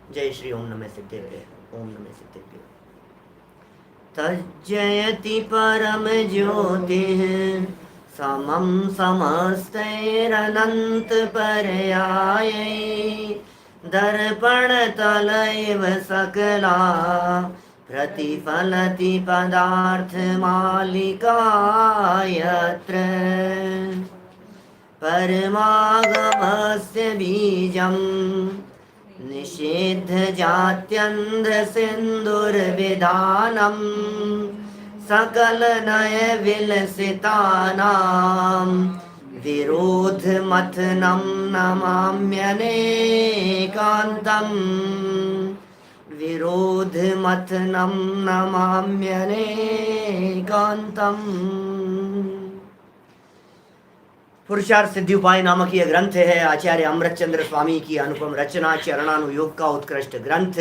जय श्री ओम नमः सिद्धेभ्यः। ओम नमः सिद्धेभ्यः। तज्जयति परम ज्योतिः समं समस्तैरनन्त पर्यायै दर्पणतलैव सकला प्रतिफलति पदार्थमालिका यत्र परमागमस्य बीजम् निषेद्धजात्यन्धसिन्दुर्विधानम् सकलनयविलसितानां विरोधमथनं नमाम्यनेकान्तम् विरोधमथनं नमाम्यनेकान्तम्। पुरुषार्थ सिद्धि उपाय नामक यह ग्रंथ है आचार्य अमृतचंद्र स्वामी की अनुपम रचना, चरणानुयोग का उत्कृष्ट ग्रंथ,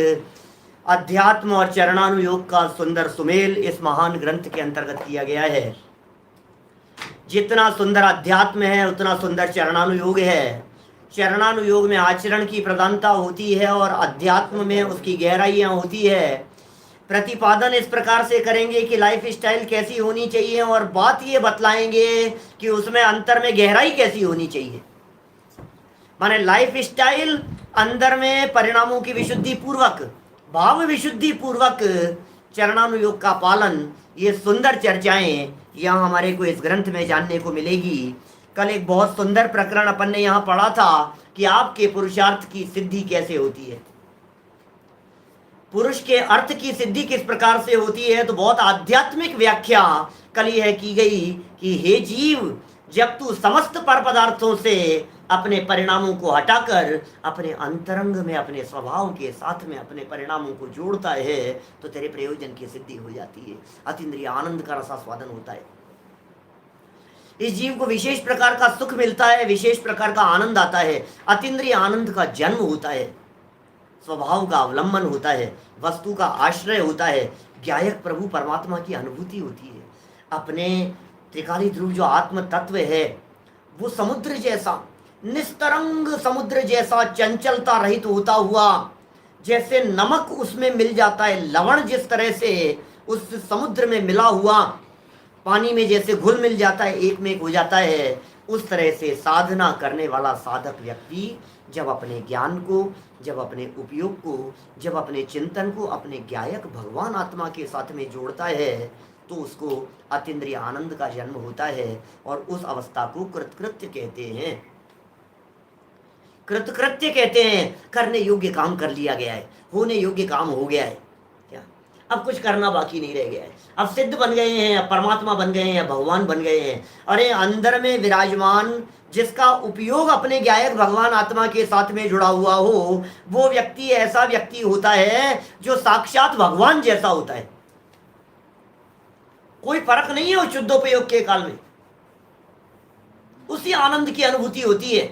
अध्यात्म और चरणानुयोग का सुंदर सुमेल इस महान ग्रंथ के अंतर्गत किया गया है। जितना सुंदर अध्यात्म है उतना सुंदर चरणानुयोग है। चरणानुयोग में आचरण की प्रधानता होती है और अध्यात्म में उसकी गहराइयाँ होती है। प्रतिपादन इस प्रकार से करेंगे कि लाइफ स्टाइल कैसी होनी चाहिए और बात ये बतलाएंगे कि उसमें अंतर में गहराई कैसी होनी चाहिए। माने लाइफ स्टाइल अंदर में परिणामों की विशुद्धि पूर्वक, भाव विशुद्धि पूर्वक चरणानुयोग का पालन, ये सुंदर चर्चाएं यहाँ हमारे को इस ग्रंथ में जानने को मिलेगी। कल एक बहुत सुंदर प्रकरण अपन ने यहाँ पढ़ा था कि आपके पुरुषार्थ की सिद्धि कैसे होती है, पुरुष के अर्थ की सिद्धि किस प्रकार से होती है। तो बहुत आध्यात्मिक व्याख्या कल यह की गई कि हे जीव, जब तू समस्त पर पदार्थों से अपने परिणामों को हटाकर अपने अंतरंग में अपने स्वभाव के साथ में अपने परिणामों को जोड़ता है तो तेरे प्रयोजन की सिद्धि हो जाती है। अतीन्द्रिय आनंद का रसास्वादन होता है। इस जीव को विशेष प्रकार का सुख मिलता है, विशेष प्रकार का आनंद आता है। अतीन्द्रिय आनंद का जन्म होता है, स्वभाव का अवलंबन होता है, वस्तु का आश्रय होता है, ज्ञायक प्रभु परमात्मा की अनुभूति होती है। अपने त्रिकाली ध्रुव जो आत्म तत्व है वो समुद्र जैसा, निस्तरंग समुद्र जैसा चंचलता रहित होता हुआ, जैसे नमक उसमें मिल जाता है, लवण जिस तरह से उस समुद्र में मिला हुआ पानी में जैसे घुल मिल जाता है, एक में एक हो जाता है, उस तरह से साधना करने वाला साधक व्यक्ति जब अपने ज्ञान को, जब अपने उपयोग को, जब अपने चिंतन को अपने ज्ञायक भगवान आत्मा के साथ में जोड़ता है तो उसको अतीन्द्रिय आनंद का जन्म होता है और उस अवस्था को कृतकृत्य कहते हैं। कृतकृत्य कहते हैं, करने योग्य काम कर लिया गया है, होने योग्य काम हो गया है, क्या अब कुछ करना बाकी नहीं रह गया है, अब सिद्ध बन गए हैं, अब परमात्मा बन गए हैं, भगवान बन गए हैं। अरे अंदर में विराजमान जिसका उपयोग अपने ज्ञायक भगवान आत्मा के साथ में जुड़ा हुआ हो, वो व्यक्ति ऐसा व्यक्ति होता है जो साक्षात भगवान जैसा होता है। कोई फर्क नहीं है उस शुद्धोपयोग के काल में, उसी आनंद की अनुभूति होती है।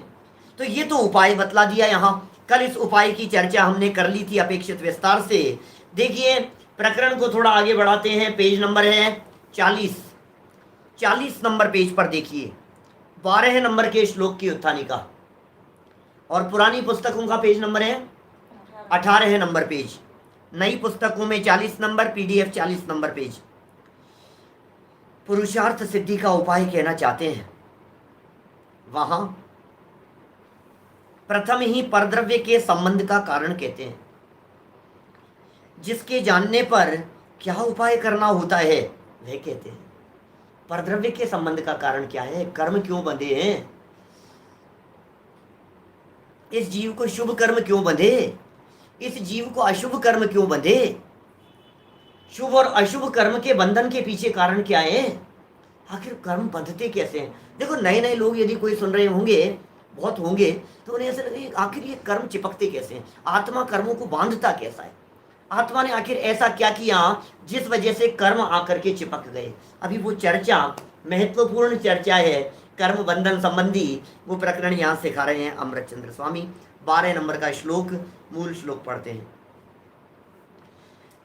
तो ये तो उपाय बतला दिया यहाँ। कल इस उपाय की चर्चा हमने कर ली थी अपेक्षित विस्तार से। देखिए प्रकरण को थोड़ा आगे बढ़ाते हैं। पेज नंबर है 40 नंबर पेज पर देखिए, 12 नंबर के श्लोक की उत्थानिका, और पुरानी पुस्तकों का पेज नंबर है 18 नंबर पेज, नई पुस्तकों में 40 नंबर, PDF 40 नंबर पेज। पुरुषार्थ सिद्धि का उपाय कहना चाहते हैं। वहां प्रथम ही परद्रव्य के संबंध का कारण कहते हैं, जिसके जानने पर क्या उपाय करना होता है वह कहते हैं। परद्रव्य के संबंध का कारण क्या है, कर्म क्यों बंधे हैं, इस जीव को शुभ कर्म क्यों बंधे, इस जीव को अशुभ कर्म क्यों बंधे, शुभ और अशुभ कर्म के बंधन के पीछे कारण क्या है, आखिर कर्म बंधते कैसे हैं। देखो नए नए लोग यदि कोई सुन रहे होंगे, बहुत होंगे, तो उन्हें ऐसा लगे आखिर ये कर्म चिपकते कैसे हैं, आत्मा कर्मों को बांधता कैसा है, आत्मा ने आखिर ऐसा क्या किया जिस वजह से कर्म आकर के चिपक गए। अभी वो चर्चा, महत्वपूर्ण चर्चा है कर्म बंधन संबंधी, वो प्रकरण यहाँ सिखा रहे हैं अमृतचंद्र स्वामी। 12 नंबर का श्लोक, मूल श्लोक पढ़ते हैं।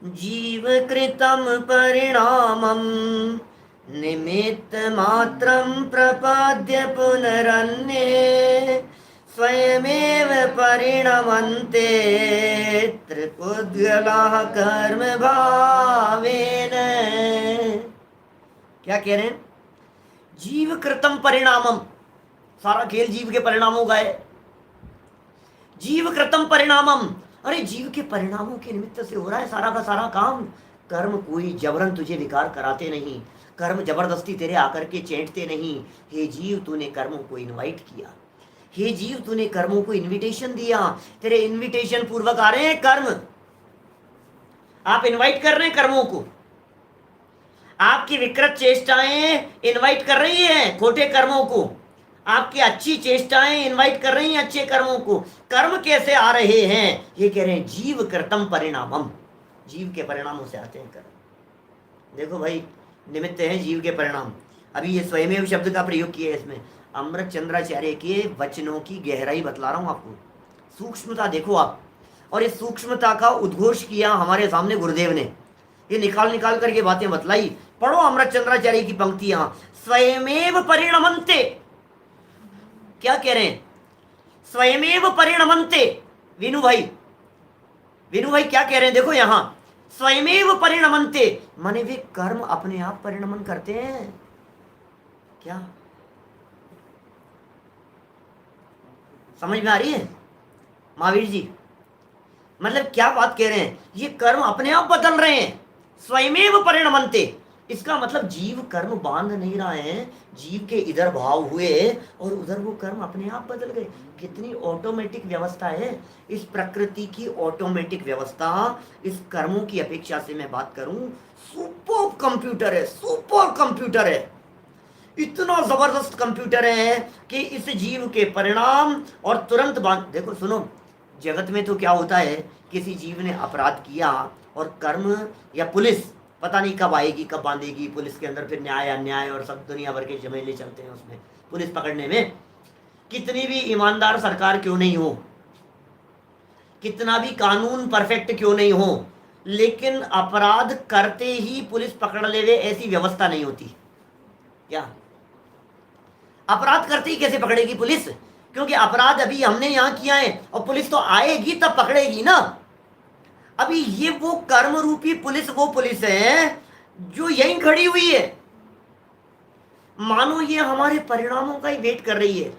जीव कृतम परिणामम निमित्त मात्रम प्रपद्य पुनरन्ये स्वयमेव परिणमन्ते त्रिपुद्गलाः कर्म भावेन। क्या कह रहे हैं? जीव कृतम परिणामम, सारा खेल जीव के परिणामों का है। जीव कृतम परिणामम, अरे जीव के परिणामों के निमित्त से हो रहा है सारा का सारा काम। कर्म कोई जबरन तुझे विकार कराते नहीं, कर्म जबरदस्ती तेरे आकर के चेंटते नहीं। हे जीव, तूने कर्मों को इनवाइट किया। हे जीव, तूने कर्मों को इनविटेशन दिया। तेरे इनविटेशन पूर्वक आ रहे हैं कर्म। आप इनवाइट कर रहे हैं कर्मों को। आपकी विकृत चेष्टाएं इनवाइट कर रही हैं खोटे कर्मों को। आपकी अच्छी चेष्टाएं इनवाइट कर रही हैं अच्छे कर्मों को। कर्म कैसे आ रहे हैं? ये कह रहे हैं जीव कृतम परिणामम, जीव के परिणामों से आते हैं कर्म। देखो भाई, निमित्त है जीव के परिणाम। अभी ये स्वयमेव शब्द का प्रयोग किया है इसमें। अमृत चंद्राचार्य के वचनों की गहराई बतला रहा हूं आपको, सूक्ष्मता देखो आप। और इस सूक्ष्मता का उद्घोष किया हमारे सामने गुरुदेव ने। ये निकाल निकाल करके बातें बतलाई। पढ़ो अमृत चंद्राचार्य की पंक्तियां। स्वयमेव परिणमन्ते, क्या कह रहे हैं? स्वयमेव परिणमन्ते। विनु भाई क्या कह रहे हैं? देखो यहां स्वयमेव परिणमन्ते, माने वे कर्म अपने आप परिणमन करते हैं। क्या समझ में आ रही है महावीर जी? मतलब क्या बात कह रहे हैं? ये कर्म अपने आप बदल रहे हैं। स्वयमेव परिणमन्ते, इसका मतलब जीव कर्म बांध नहीं रहा है। जीव के इधर भाव हुए और उधर वो कर्म अपने आप बदल गए। कितनी ऑटोमेटिक व्यवस्था है इस प्रकृति की। ऑटोमेटिक व्यवस्था इस कर्मों की अपेक्षा से मैं बात करूं, सुपर कंप्यूटर है, सुपर कंप्यूटर है। इतना जबरदस्त कंप्यूटर है कि इस जीव के परिणाम और तुरंत बांध। देखो सुनो, जगत में तो क्या होता है, किसी जीव ने अपराध किया और कर्म या पुलिस पता नहीं कब आएगी कब बांधेगी। पुलिस के अंदर फिर न्याय अन्याय और सब दुनिया भर के झमेले चलते हैं उसमें। पुलिस पकड़ने में कितनी भी ईमानदार सरकार क्यों नहीं हो, कितना भी कानून परफेक्ट क्यों नहीं हो, लेकिन अपराध करते ही पुलिस पकड़ लेवे ऐसी व्यवस्था नहीं होती। क्या अपराध करते ही कैसे पकड़ेगी पुलिस? क्योंकि अपराध अभी हमने यहां किया है और पुलिस तो आएगी तब पकड़ेगी ना। अभी ये वो कर्म रूपी पुलिस, वो पुलिस है जो यहीं खड़ी हुई है। मानो ये हमारे परिणामों का ही वेट कर रही है।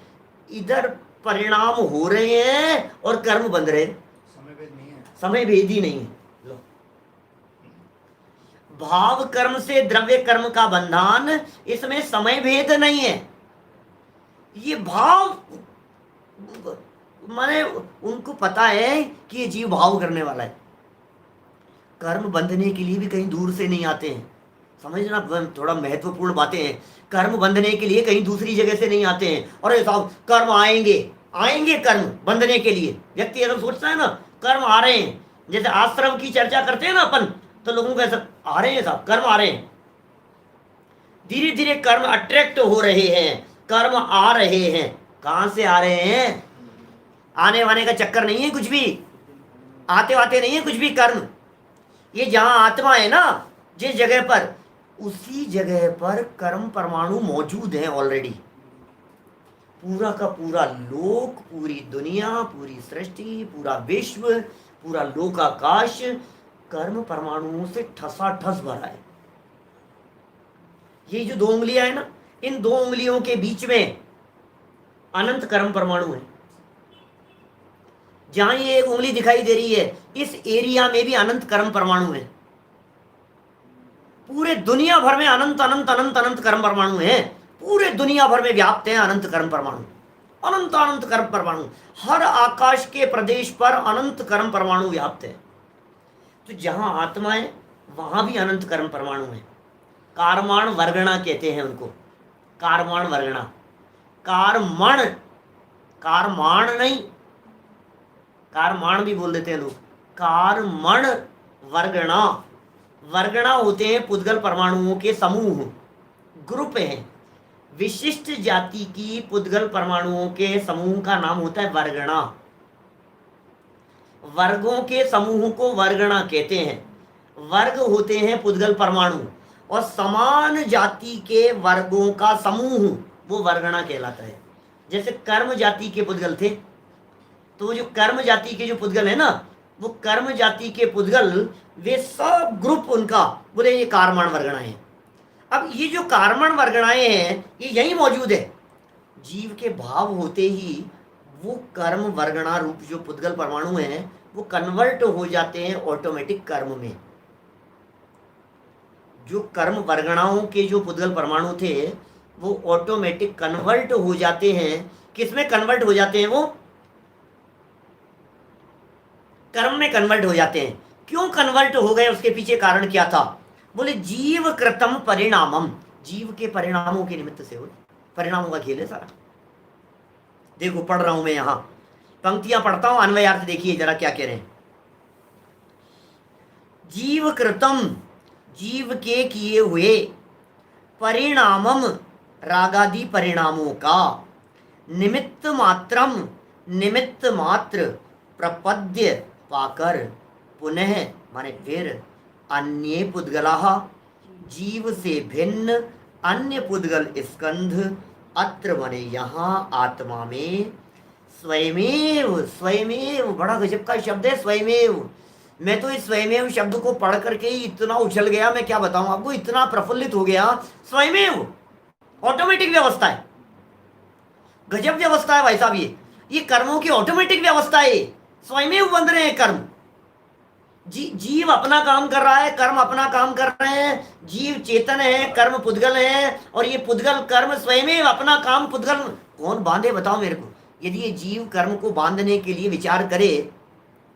इधर परिणाम हो रहे हैं और कर्म बंध रहे। समय भेद नहीं है, समय भेद ही नहीं है। लो, भाव कर्म से द्रव्य कर्म का बंधन, इसमें समय भेद नहीं है। ये भाव माने उनको पता है कि ये जीव भाव करने वाला है। कर्म बंधने के लिए भी कहीं दूर से नहीं आते हैं। समझना, थोड़ा महत्वपूर्ण बातें हैं। कर्म बंधने के लिए कहीं दूसरी जगह से नहीं आते हैं। और साहब कर्म आएंगे कर्म बंधने के लिए। व्यक्ति अगर सोचता है ना कर्म आ रहे हैं, जैसे आश्रम की चर्चा करते हैं ना अपन, तो लोगों को ऐसा आ रहे हैं साहब, कर्म आ रहे हैं। धीरे धीरे कर्म अट्रैक्ट हो रहे हैं, कर्म आ रहे हैं। कहां से आ रहे हैं? आने वाने का चक्कर नहीं है कुछ भी, आते वाते नहीं है कुछ भी कर्म। ये जहां आत्मा है ना, जिस जगह पर, उसी जगह पर कर्म परमाणु मौजूद हैं ऑलरेडी। पूरा का पूरा लोक, पूरी दुनिया, पूरी सृष्टि, पूरा विश्व, पूरा लोकाकाश कर्म परमाणुओं से ठसाठस भरा है। ये जो 2 उंगलियां है ना, इन 2 उंगलियों के बीच में अनंत कर्म परमाणु है। जहां ये एक उंगली दिखाई दे रही है, इस एरिया में भी अनंत कर्म परमाणु है। पूरे दुनिया भर में अनंत अनंत अनंत अनंत कर्म परमाणु है। पूरे दुनिया भर में व्याप्त है अनंत कर्म परमाणु, अनंत अनंत कर्म परमाणु। हर आकाश के प्रदेश पर अनंत कर्म परमाणु व्याप्त है। तो जहां आत्मा है वहां भी अनंत कर्म परमाणु है। कारमाण वर्गणा कहते हैं उनको, कारमाण वर्गणा। कारमण, कारमाण नहीं, कारमाण भी बोल देते हैं लोग। कारमण वर्गणा, वर्गणा होते हैं पुद्गल परमाणुओं के समूह, ग्रुप हैं। विशिष्ट जाति की पुद्गल परमाणुओं के समूह का नाम होता है वर्गणा। वर्गों के समूह को वर्गणा कहते हैं। वर्ग होते हैं पुद्गल परमाणु, और समान जाति के वर्गों का समूह वो वर्गणा कहलाता है। जैसे कर्म जाति के पुद्गल थे, तो वो जो कर्म जाति के जो पुद्गल है ना, वो कर्म जाति के पुद्गल वे सब ग्रुप उनका बोले ये कार्मण वर्गणाएं हैं। अब ये जो कार्मण वर्गणाएं हैं ये यही मौजूद है। जीव के भाव होते ही वो कर्म वर्गणा रूप जो पुद्गल परमाणु हैं वो कन्वर्ट हो जाते हैं ऑटोमेटिक कर्म में। जो कर्म वर्गणाओं के जो पुद्गल परमाणु थे वो ऑटोमेटिक कन्वर्ट हो जाते हैं। किसमें कन्वर्ट हो जाते हैं? वो कर्म में कन्वर्ट हो जाते हैं। क्यों कन्वर्ट हो गए, उसके पीछे कारण क्या था? बोले जीव कृतम परिणामम, जीव के परिणामों के निमित्त से हो। परिणामों का खेल है सारा। देखो पढ़ रहा हूं मैं, यहां पंक्तियां पढ़ता हूं, अन्वयार्थ देखिए जरा क्या कह रहे हैं। जीव कृतम, जीव के किए हुए, परिणामम रागादि परिणामों का, निमित्त मात्रम निमित्त मात्र प्रपद्य पाकर पुनः माने फिर अन्य पुद्गलाः जीव से भिन्न अन्य पुद्गल स्कंध अत्र माने यहाँ आत्मा में स्वयमेव, स्वयमेव बड़ा गजब का शब्द है स्वयमेव। मैं तो इस स्वयमेव शब्द को पढ़ करके ही इतना उछल गया, मैं क्या बताऊं आपको, इतना प्रफुल्लित हो गया। स्वयमेव ऑटोमेटिक व्यवस्था है, गजब व्यवस्था है भाई साहब। ये कर्मों की ऑटोमेटिक व्यवस्था है, स्वयमेव बंध रहे हैं कर्म। जीव अपना काम कर रहा है, कर्म अपना काम कर रहे हैं। जीव चेतन है, कर्म पुद्गल है, और ये पुद्गल कर्म स्वयमेव अपना काम पुद्गल कौन बांधे बताओ मेरे को। यदि ये जीव कर्म को बांधने के लिए विचार करे,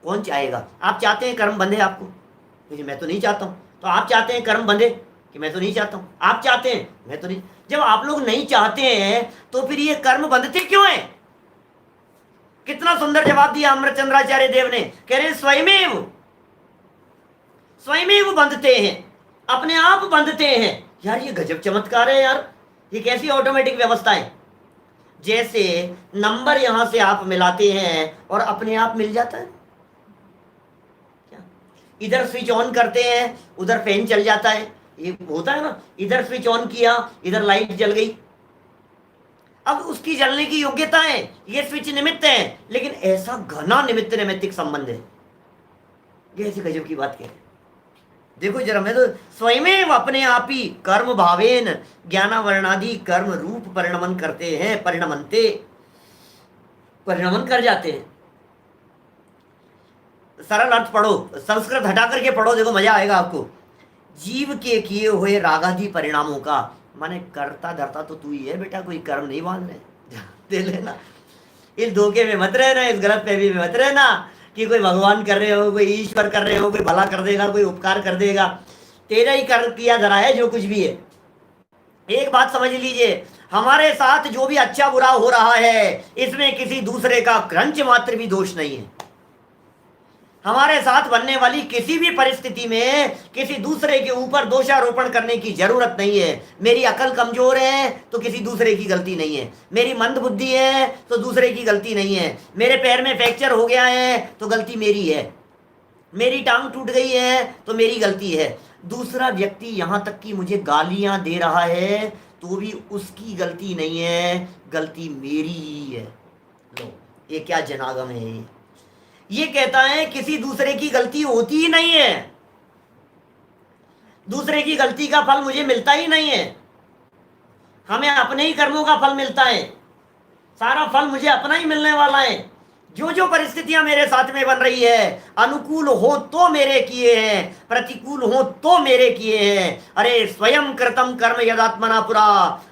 कौन चाहेगा? आप चाहते हैं कर्म बंधे आपको? क्योंकि मैं तो नहीं चाहता हूं। तो आप चाहते हैं कर्म बंधे कि मैं तो नहीं चाहता हूं? आप चाहते हैं, मैं तो नहीं। जब आप लोग नहीं चाहते हैं तो फिर ये कर्म बंधते क्यों है? कितना सुंदर जवाब दिया अमृतचंद्राचार्य देव ने, कह रहे स्वयमेव, स्वयमेव बंधते हैं, अपने आप बंधते हैं। यार ये गजब चमत्कार है यार, ये कैसी ऑटोमेटिक व्यवस्था है। जैसे नंबर यहां से आप मिलाते हैं और अपने आप मिल जाता है। क्या इधर स्विच ऑन करते हैं उधर फैन चल जाता है, ये होता है ना। इधर स्विच ऑन किया इधर लाइट जल गई। अब उसकी जलने की योग्यता है, ये स्विच निमित्त है, लेकिन ऐसा घना निमित्त नैमित्तिक संबंध है। ये ऐसी गजब की बात कह रहे। देखो जरा, मैं तो स्वयमेव अपने आप ही कर्म भावेन ज्ञानावरणादि कर्म रूप परिणमन करते हैं, परिणमनते परिणमन कर जाते हैं। सरल अर्थ पढ़ो, संस्कृत हटा करके पढ़ो, देखो मजा आएगा आपको। जीव के किए हुए रागादि परिणामों का, माने करता धरता तो तू ही है बेटा, कोई कर्म नहीं बांध रहे। दे लेना, इस धोखे में मत रहना, इस गलत फहमी में मत रहना कि कोई भगवान कर रहे हो, कोई ईश्वर कर रहे हो, कोई भला कर देगा, कोई उपकार कर देगा। तेरा ही कर किया धरा है जो कुछ भी है। एक बात समझ लीजिए, हमारे साथ जो भी अच्छा बुरा हो रहा है इसमें किसी दूसरे का क्रंच मात्र भी दोष नहीं है। हमारे साथ बनने वाली किसी भी परिस्थिति में किसी दूसरे के ऊपर दोषारोपण करने की जरूरत नहीं है। मेरी अकल कमजोर है तो किसी दूसरे की गलती नहीं है, मेरी मंद बुद्धि है तो दूसरे की गलती नहीं है, मेरे पैर में फ्रैक्चर हो गया है तो गलती मेरी है, मेरी टांग टूट गई है तो मेरी गलती है। दूसरा व्यक्ति यहाँ तक कि मुझे गालियां दे रहा है तो भी उसकी गलती नहीं है, गलती मेरी ही है। लो ये क्या जनागम है। ये कहता है किसी दूसरे की गलती होती ही नहीं है, दूसरे की गलती का फल मुझे मिलता ही नहीं है। हमें अपने ही कर्मों का फल मिलता है, सारा फल मुझे अपना ही मिलने वाला है। जो जो परिस्थितियां मेरे साथ में बन रही है, अनुकूल हो तो मेरे किए हैं, प्रतिकूल हो तो मेरे किए हैं। अरे स्वयं कृतम कर्म यदात्मना पुरा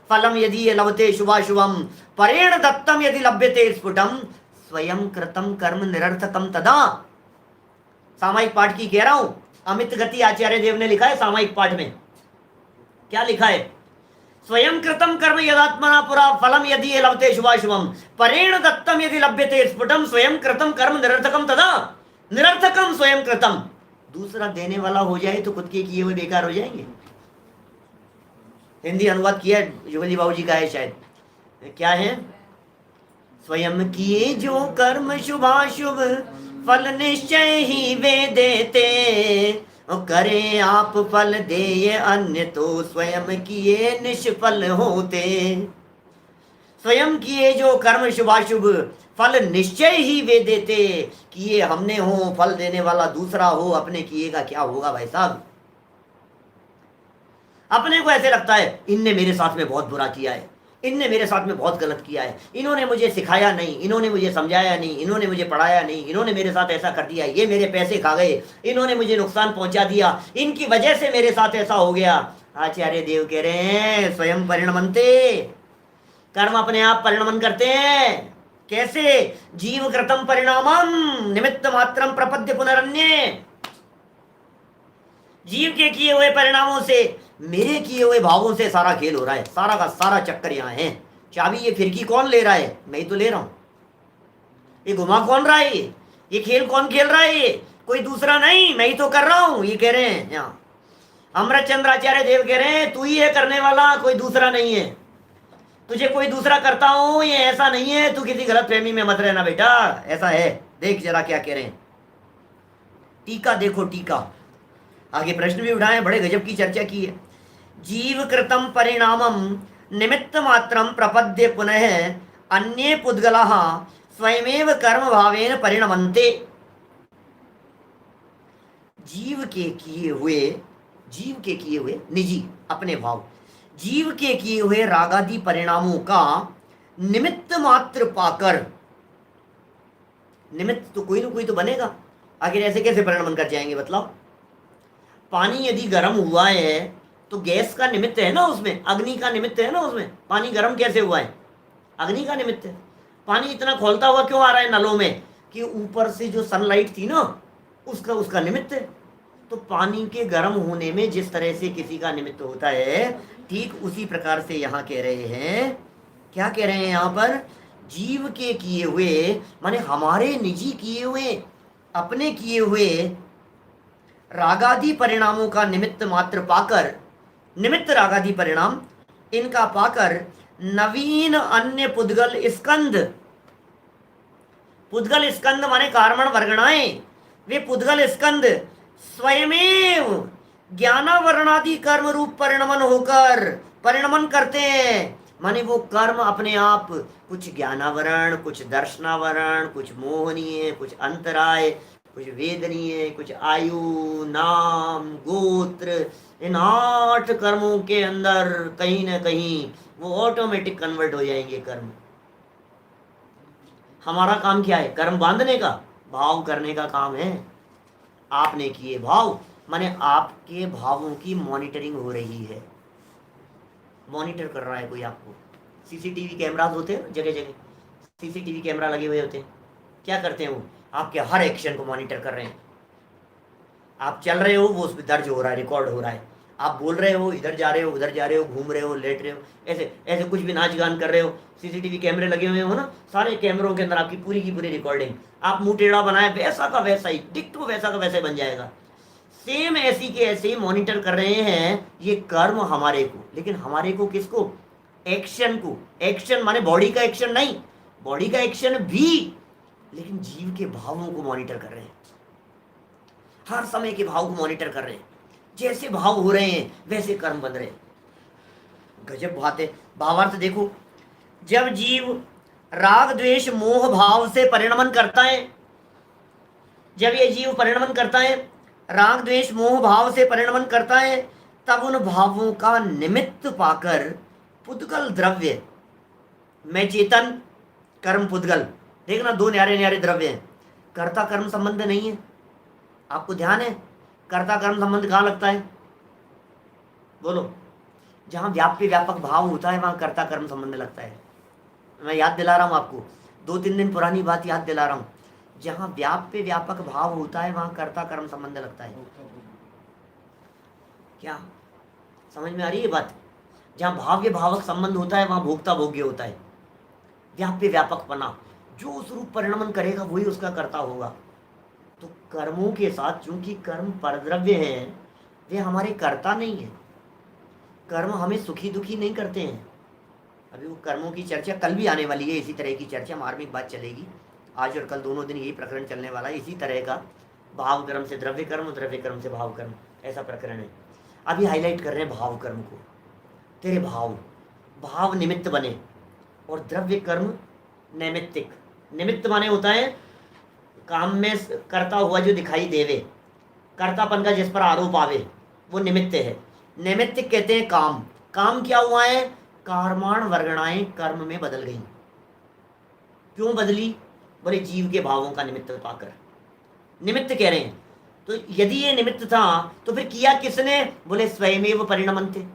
फलम यदि लभते शुभाशुभम परेण दत्तम यदि लभ्यते स्फुटम स्वयं कृतम कर्म निरर्थकम तदा। सामायिक पाठ की कह रहा हूं, अमित गति आचार्य देव ने लिखा है सामायिक पाठ में। क्या लिखा है? स्वयं कृतम कर्म यदात्मना पुरा फलम यदि लभते शुभाशुभम परेण दत्तम यदि लभ्यते स्फुटम स्वयं कृतम कर्म निरर्थकम तदा। निरर्थकम स्वयं कृतम, दूसरा देने वाला हो जाए तो खुद के किए हुए बेकार हो जाएंगे। हिंदी अनुवाद किया जुगल जी बाबू जी का है शायद। क्या है? स्वयं किए जो कर्म शुभाशुभ फल निश्चय ही वे देते, करे आप फल दे अन्य तो स्वयं किए निष्फल होते। स्वयं किए जो कर्म शुभाशुभ फल निश्चय ही वे देते, किए हमने हो फल देने वाला दूसरा हो, अपने किए का क्या होगा भाई साहब। अपने को ऐसे लगता है इनने मेरे साथ में बहुत बुरा किया है, इनने मेरे साथ में बहुत गलत किया है, इन्होंने मुझे सिखाया नहीं, इन्होंने मुझे समझाया नहीं, इन्होंने मुझे पढ़ाया नहीं, इन्होंने मेरे साथ ऐसा कर दिया, ये मेरे पैसे खा गए, इन्होंने मुझे नुकसान पहुंचा दिया, इनकी वजह से मेरे साथ ऐसा हो गया। आचार्य देव कह रहे हैं स्वयं परिणमन्ते, कर्म अपने आप परिणमन करते हैं। कैसे? जीव कृतम परिणामम निमित्त मात्रम प्रपद्य पुनरन्य। जीव के किए हुए परिणामों से, मेरे किए हुए भावों से सारा खेल हो रहा है, सारा का सारा चक्कर यहाँ है। चाबी ये फिरकी कौन ले रहा है? मैं ही तो ले रहा हूं। ये घुमा कौन रहा है? ये खेल कौन खेल रहा है? ये कोई दूसरा नहीं, मैं ही तो कर रहा हूं। ये कह रहे हैं यहाँ अमृत चंद्र आचार्य देव कह रहे हैं तू ही है करने वाला, कोई दूसरा नहीं है। तुझे कोई दूसरा करता हूं ये ऐसा नहीं है, तू किसी गलत फहमी में मत रहना बेटा, ऐसा है। देख जरा क्या कह रहे हैं, टीका देखो टीका। आगे प्रश्न भी उठाए, बड़े गजब की चर्चा की है। जीव कृतम परिणामम निमित्त मात्रम प्रपद्य पुनः अन्ये पुद्गलाः स्वयमेव कर्म भावेन परिणमन्ते। जीव के किए हुए निजी अपने भाव, जीव के किए हुए रागादि परिणामों का निमित्त मात्र पाकर, निमित्त तो कोई ना कोई तो बनेगा, आखिर ऐसे कैसे परिणमन कर जाएंगे बताओ। पानी यदि गर्म हुआ है तो गैस का निमित्त है ना उसमें, अग्नि का निमित्त है ना उसमें। पानी गर्म कैसे हुआ है? अग्नि का निमित्त है। पानी इतना खोलता हुआ क्यों आ रहा है नलों में? कि ऊपर से जो सनलाइट थी ना उसका निमित्त है। तो पानी के गर्म होने में जिस तरह से किसी का निमित्त होता है, ठीक उसी प्रकार से यहाँ कह रहे हैं। क्या कह रहे हैं यहाँ पर? जीव के किए हुए माने हमारे निजी किए हुए, अपने किए हुए रागादि परिणामों का निमित्त मात्र पाकर, निमित्त रागादि परिणाम इनका पाकर नवीन अन्य पुद्गल स्कंद, पुद्गल स्कंद माने कार्मण वर्गणाएं, वे पुद्गल स्कंद स्वयमेव ज्ञानावरणादि कर्म रूप परिणमन होकर परिणमन करते हैं। माने वो कर्म अपने आप, कुछ ज्ञानावरण, कुछ दर्शनावरण, कुछ मोहनीय, कुछ अंतराय, कुछ वेदनीय, कुछ आयु, नाम, गोत्र, इन 8 कर्मों के अंदर कहीं ना कहीं वो ऑटोमेटिक कन्वर्ट हो जाएंगे कर्म। हमारा काम क्या है? कर्म बांधने का, भाव करने का काम है। आपने किए भाव माने आपके भावों की मॉनिटरिंग हो रही है। मॉनिटर कर रहा है कोई आपको। सीसीटीवी कैमरास होते हैं जगह जगह, सीसीटीवी कैमरा लगे हुए होते हैं। क्या करते हैं वो? आपके हर एक्शन को मॉनिटर कर रहे हैं। आप चल रहे हो वो उस पर दर्ज हो रहा है, रिकॉर्ड हो रहा है। आप बोल रहे हो, इधर जा रहे हो, उधर जा रहे हो, घूम रहे हो, लेट रहे हो, ऐसे ऐसे कुछ भी नाच गान कर रहे हो, सीसीटीवी कैमरे लगे हुए हो ना, सारे कैमरों के अंदर आपकी पूरी की पूरी रिकॉर्डिंग। आप मुंह टेढ़ा बनाए वैसा का वैसा ही, डिक्टो वैसा का वैसे बन जाएगा। सेम ऐसी के ऐसे ही मॉनिटर कर रहे हैं ये कर्म हमारे को। लेकिन हमारे को किसको? एक्शन को। एक्शन माने बॉडी का एक्शन नहीं, बॉडी का एक्शन भी, लेकिन जीव के भावों को मॉनिटर कर रहे हैं। हर समय के भाव को मॉनिटर कर रहे हैं। जैसे भाव हो रहे हैं वैसे कर्म बन रहे हैं। गजब बात है। भावार्थ देखो, जब जीव राग द्वेष मोह भाव से परिणमन करता है, जब ये जीव परिणमन करता है, राग द्वेष मोह भाव से परिणमन करता है, तब उन भावों का निमित्त पाकर पुद्गल द्रव्य में चेतन कर्म पुद्गल, देखना 2 न्यारे न्यारे द्रव्य हैं। कर्ता कर्म संबंध नहीं है। आपको ध्यान है कर्ता कर्म संबंध कहाँ लगता है? बोलो। जहाँ व्याप्य व्यापक भाव होता है वहाँ कर्ता कर्म संबंध लगता है। मैं याद दिला रहा हूँ आपको, 2-3 दिन पुरानी बात याद दिला रहा हूँ। जहाँ व्याप्य व्यापक भाव होता है वहाँ कर्ता कर्म संबंध लगता है। क्या समझ में आ रही है बात? जहाँ भाव्य भावक संबंध होता है वहाँ भोक्ता भोग्य होता है। व्याप्य व्यापक बना, जो उस रूप परिणमन करेगा वही उसका कर्ता होगा। तो कर्मों के साथ चूंकि कर्म परद्रव्य है, वे हमारे कर्ता नहीं है। कर्म हमें सुखी दुखी नहीं करते हैं। अभी वो कर्मों की चर्चा कल भी आने वाली है, इसी तरह की चर्चा मार्मिक बात चलेगी। आज और कल दोनों दिन यही प्रकरण चलने वाला है, इसी तरह का। भाव कर्म से द्रव्य कर्म, द्रव्य कर्म से भाव कर्म, ऐसा प्रकरण है। अभी हाईलाइट कर रहे हैं भाव कर्म को। तेरे भाव निमित्त बने और द्रव्य कर्म नैमित्तिक। निमित्त माने होता है काम में करता हुआ जो दिखाई देवे, कर्तापन का जिस पर आरोप आवे, वो निमित्त है। निमित्त कहते हैं काम। काम क्या हुआ है? कर्माण वर्गणाएं कर्म में बदल गई। क्यों बदली? बोले जीव के भावों का निमित्त पाकर निमित्त कह रहे हैं। तो यदि ये निमित्त था तो फिर किया किसने? बोले स्वयमेव परिणमन्ते,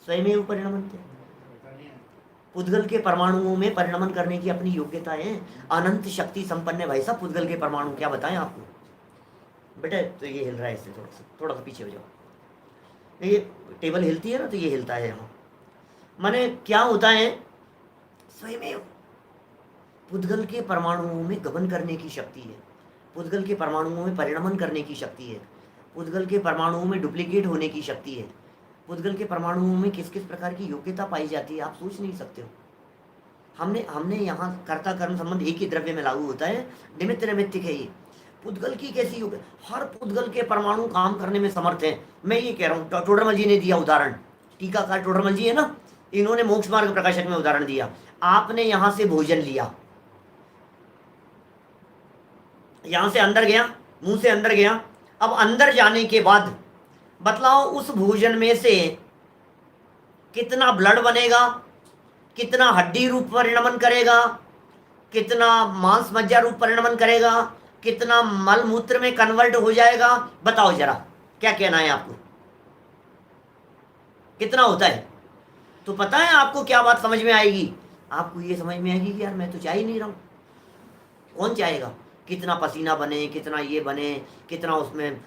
स्वयमेव परिणमन्ते। पुद्गल के परमाणुओं में परिणमन करने की अपनी योग्यता है। अनंत शक्ति संपन्न है भाई साहब पुद्गल के परमाणु, क्या बताएं आपको। बेटा तो ये हिल रहा है, इससे थोड़ा सा पीछे हो जाओ। ये टेबल हिलती है ना, तो ये हिलता है यहाँ। माने क्या होता है? स्वयमेव पुद्गल के परमाणुओं में गमन करने की शक्ति है, पुद्गल के परमाणुओं में परिणमन करने की शक्ति है, पुद्गल के परमाणुओं में डुप्लीकेट होने की शक्ति है। पुद्गल के परमाणुओं में किस किस प्रकार की योग्यता पाई जाती है आप सोच नहीं सकते हो। हमने यहाँ कर्ता कर्म संबंध एक ही द्रव्य में लागू होता है, निमित्त नैमित्तिक है ये। पुद्गल की कैसी योग्य, हर पुद्गल के परमाणु काम करने में समर्थ है। मैं ये कह रहा हूँ, टोडरमल जी ने दिया उदाहरण, टीकाकार टोडरमल जी है ना, इन्होंने मोक्ष मार्ग प्रकाशक में उदाहरण दिया। आपने यहाँ से भोजन लिया, यहां से अंदर गया, मुंह से अंदर गया, अब अंदर जाने के बाद बतलाओ उस भोजन में से कितना ब्लड बनेगा, कितना हड्डी रूप परिणमन करेगा, कितना मांस मज्जा रूप परिणमन करेगा, कितना मल मूत्र में कन्वर्ट हो जाएगा, बताओ जरा क्या कहना है आपको, कितना होता है? तो पता है आपको क्या बात समझ में आएगी? आपको ये समझ में आएगी कि यार मैं तो चाह ही नहीं रहा हूं। कौन चाहेगा? कितना पसीना बने, कितना ये बने, कितना उसमें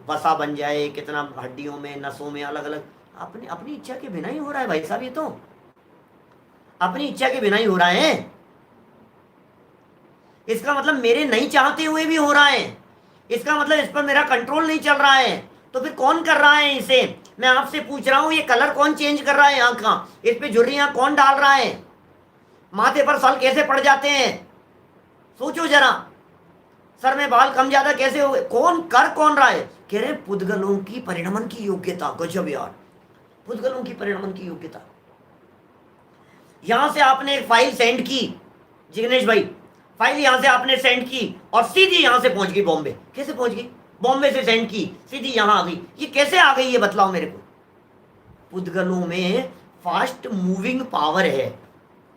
वसा बन जाए, कितना हड्डियों में नसों में अलग अलग, अपनी अपनी इच्छा के बिना ही हो रहा है भाई साहब। ये तो अपनी इच्छा के बिना ही हो रहा है। इसका मतलब मेरे नहीं चाहते हुए भी हो रहा है, इसका मतलब इस पर मेरा कंट्रोल नहीं चल रहा है। तो फिर कौन कर रहा है इसे? मैं आपसे पूछ रहा हूं, ये कलर कौन चेंज कर रहा है आंख का? इस पे झुर्रियां कौन डाल रहा है? माथे पर सल कैसे पड़ जाते हैं? सोचो जरा, सर में बाल कम ज्यादा कैसे हो गए? कौन रहा है? कह रहे पुद्गलों की परिणमन की योग्यता। गजब यार, पुद्गलों की परिणमन की योग्यता। यहां से आपने एक फाइल सेंड की, जिग्नेश भाई, फाइल यहां से आपने सेंड की और सीधी यहां से पहुंच गई बॉम्बे। कैसे पहुंच गई? बॉम्बे से सेंड की, सीधी यहां आ गई। ये कैसे आ गई, ये बतलाओ मेरे को। पुद्गलों में फास्ट मूविंग पावर है,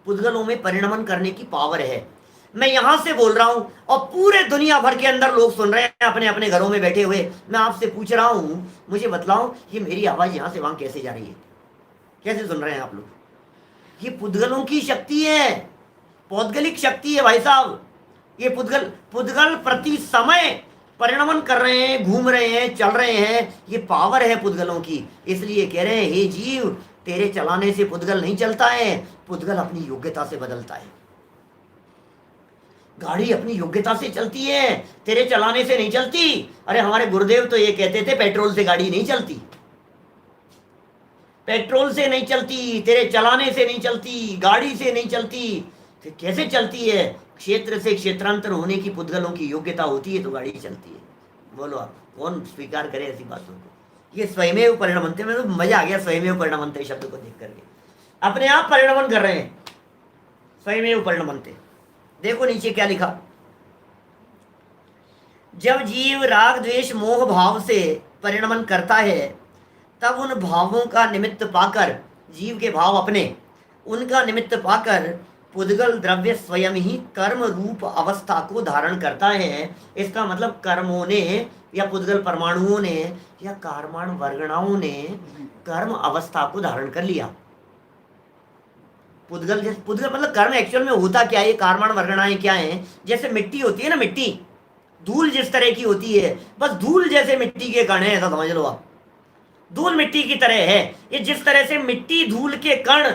पुद्गलों में परिणमन करने की पावर है। मैं यहां से बोल रहा हूं और पूरे दुनिया भर के अंदर लोग सुन रहे हैं अपने अपने घरों में बैठे हुए। मैं आपसे पूछ रहा हूं, मुझे बतलाओ ये मेरी आवाज यहां से वहां कैसे जा रही है? कैसे सुन रहे हैं आप लोग? ये पुद्गलों की शक्ति है, पौद्गलिक शक्ति है भाई साहब। ये पुद्गल प्रति समय परिणमन कर रहे हैं, घूम रहे हैं, चल रहे हैं। ये पावर है पुद्गलों की। इसलिए कह रहे हैं हे जीव, तेरे चलाने से पुद्गल नहीं चलता है, पुद्गल अपनी योग्यता से बदलता है। गाड़ी अपनी योग्यता से चलती है, तेरे चलाने से नहीं चलती। अरे हमारे गुरुदेव तो ये कहते थे पेट्रोल से गाड़ी नहीं चलती, पेट्रोल से नहीं चलती, तेरे चलाने से नहीं चलती, गाड़ी से नहीं चलती। फिर कैसे चलती है? क्षेत्र से क्षेत्रांतर होने की पुद्गलों की योग्यता होती है तो गाड़ी चलती है। बोलो आप, कौन स्वीकार करे ऐसी बातों को? ये स्वयमेव परिणमन्ते, में तो मजा आ गया स्वयमेव परिणमन्ते शब्द को देख करके। अपने आप परिणमन कर रहे हैं, स्वयमेव परिणमन्ते। देखो नीचे क्या लिखा, जब जीव राग द्वेष मोह भाव से परिणमन करता है तब उन भावों का निमित्त पाकर, जीव के भाव अपने, उनका निमित्त पाकर पुद्गल द्रव्य स्वयं ही कर्म रूप अवस्था को धारण करता है। इसका मतलब कर्मों ने या पुद्गल परमाणुओं ने या कर्माण वर्गणाओं ने कर्म अवस्था को धारण कर लिया। पुद्गल मतलब कर्म एक्चुअल में होता क्या है? ये कर्माण वर्गणाएं क्या हैं? जैसे मिट्टी होती है ना, मिट्टी धूल जिस तरह की होती है, बस धूल जैसे मिट्टी के कण है, ऐसा समझ लो आप। धूल मिट्टी की तरह है। ये जिस तरह से मिट्टी धूल के कण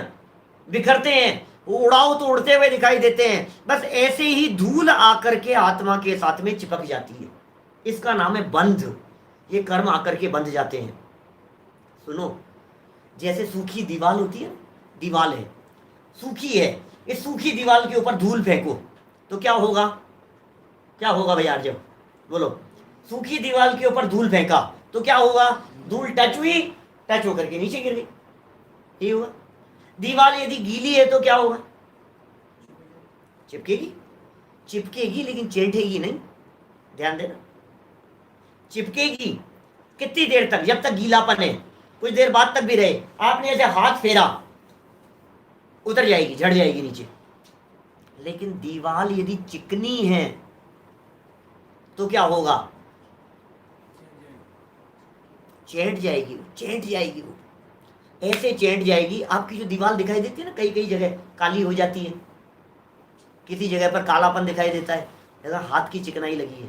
बिखरते हैं, उड़ाओ तो उड़ते हुए दिखाई देते हैं, बस ऐसे ही धूल आकर के आत्मा के साथ में चिपक जाती है। इसका नाम है बंध। ये कर्म आकर के बंध जाते हैं। सुनो, जैसे सूखी दीवार होती है, दीवार है, सूखी है, इस सूखी दीवार के ऊपर धूल फेंको तो क्या होगा? क्या होगा भैया जब बोलो? सूखी दीवार के ऊपर धूल फेंका तो क्या होगा? धूल टच हुई, टच होकर के नीचे गिर गई, ये हुआ। दीवार यदि गीली है तो क्या होगा? चिपकेगी। चिपकेगी लेकिन चेंटेगी नहीं, ध्यान देना। चिपकेगी कितनी देर तक? जब तक गीलापन है, कुछ देर बाद तक भी रहे, आपने ऐसे हाथ फेरा, उतर जाएगी, झड़ जाएगी नीचे। लेकिन दीवार यदि चिकनी है तो क्या होगा? चेंट जाएगी, चेंट जाएगी, वो ऐसे चेंट जाएगी। आपकी जो दीवार दिखाई देती है ना, कई कई जगह काली हो जाती है, किसी जगह पर कालापन दिखाई देता है, अगर हाथ की चिकनाई लगी है,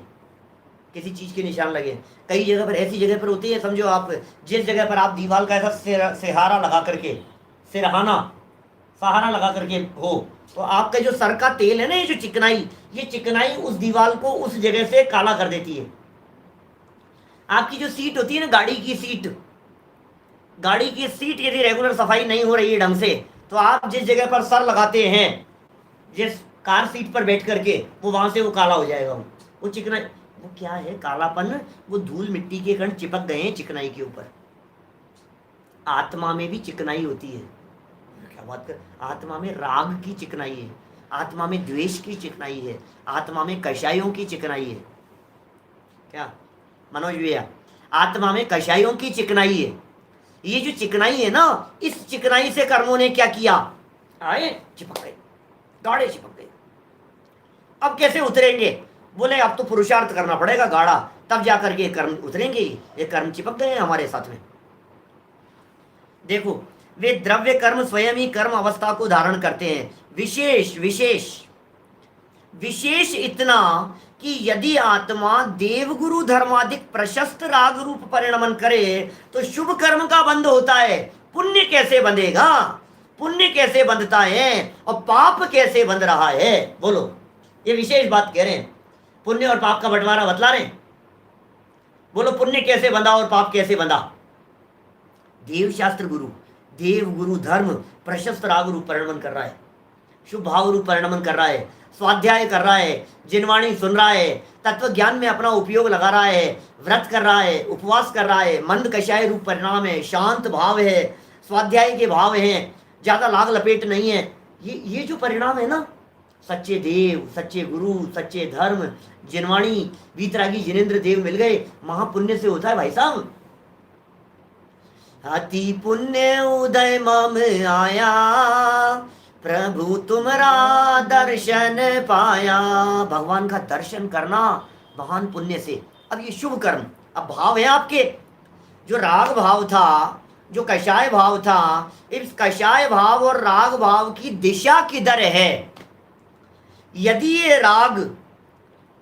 किसी चीज के निशान लगे। कई जगह पर ऐसी जगह पर होती है, समझो आप जिस जगह पर आप दीवार का ऐसा सहारा लगा करके, सहारा लगा करके हो, तो आपका जो सर का तेल है ना, ये जो चिकनाई, ये चिकनाई उस दीवार को उस जगह से काला कर देती है। आपकी जो सीट होती है ना, गाड़ी की सीट यदि रेगुलर सफाई नहीं हो रही है ढंग से, तो आप जिस जगह पर सर लगाते हैं, जिस कार सीट पर बैठ करके, वो वहां से वो काला हो जाएगा। वो चिकनाई, वो क्या है कालापन? वो धूल मिट्टी के कण चिपक गए हैं चिकनाई के ऊपर। आत्मा में भी चिकनाई होती है। क्या बात कर, आत्मा में राग की चिकनाई है, आत्मा में द्वेष की चिकनाई है, आत्मा में कषायों की चिकनाई है। क्या मनोज भैया? आत्मा में कषायों की चिकनाई है। ये जो चिकनाई है ना, इस चिकनाई से कर्मों ने क्या किया? आए चिपक गए, गाढ़े चिपक गए। अब कैसे उतरेंगे? बोले अब तो पुरुषार्थ करना पड़ेगा गाढ़ा, तब जाकर के कर्म उतरेंगे। ये कर्म चिपक गए हैं हमारे साथ में। देखो, वे द्रव्य कर्म स्वयं ही कर्म अवस्था को धारण करते हैं। विशेष विशेष विशेष इतना कि यदि आत्मा देवगुरु धर्मादिक प्रशस्त राग रूप परिणमन करे तो शुभ कर्म का बंध होता है। पुण्य कैसे बंधेगा? पुण्य कैसे बंधता है और पाप कैसे बंध रहा है? बोलो, ये विशेष बात कह रहे हैं। पुण्य और पाप का बंटवारा बतला रहे हैं। बोलो, पुण्य कैसे बंधा और पाप कैसे बंधा? देव शास्त्र गुरु, देव गुरु धर्म प्रशस्त राग रूप परिणमन कर रहा है, शुभ भाव रूप परिणमन कर रहा है, स्वाध्याय कर रहा है, जिनवाणी सुन रहा है, तत्व ज्ञान में अपना उपयोग लगा रहा है, व्रत कर रहा है, उपवास कर रहा है, मंद कषाय रूप परिणाम है, शांत भाव है, स्वाध्याय के भाव हैं, ज्यादा लाग लपेट नहीं है। ये जो परिणाम है ना, सच्चे देव, सच्चे गुरु, सच्चे धर्म, जिनवाणी, वीतरागी जिनेन्द्र देव मिल गए, महापुण्य से होता है भाई साहब। अति पुण्य उदय मम आया, प्रभु तुम्हारा दर्शन पाया। भगवान का दर्शन करना महान पुण्य से। अब ये शुभ कर्म, अब भाव है आपके, जो राग भाव था, जो कषाय भाव था, इस कषाय भाव और राग भाव की दिशा किधर है? यदि ये राग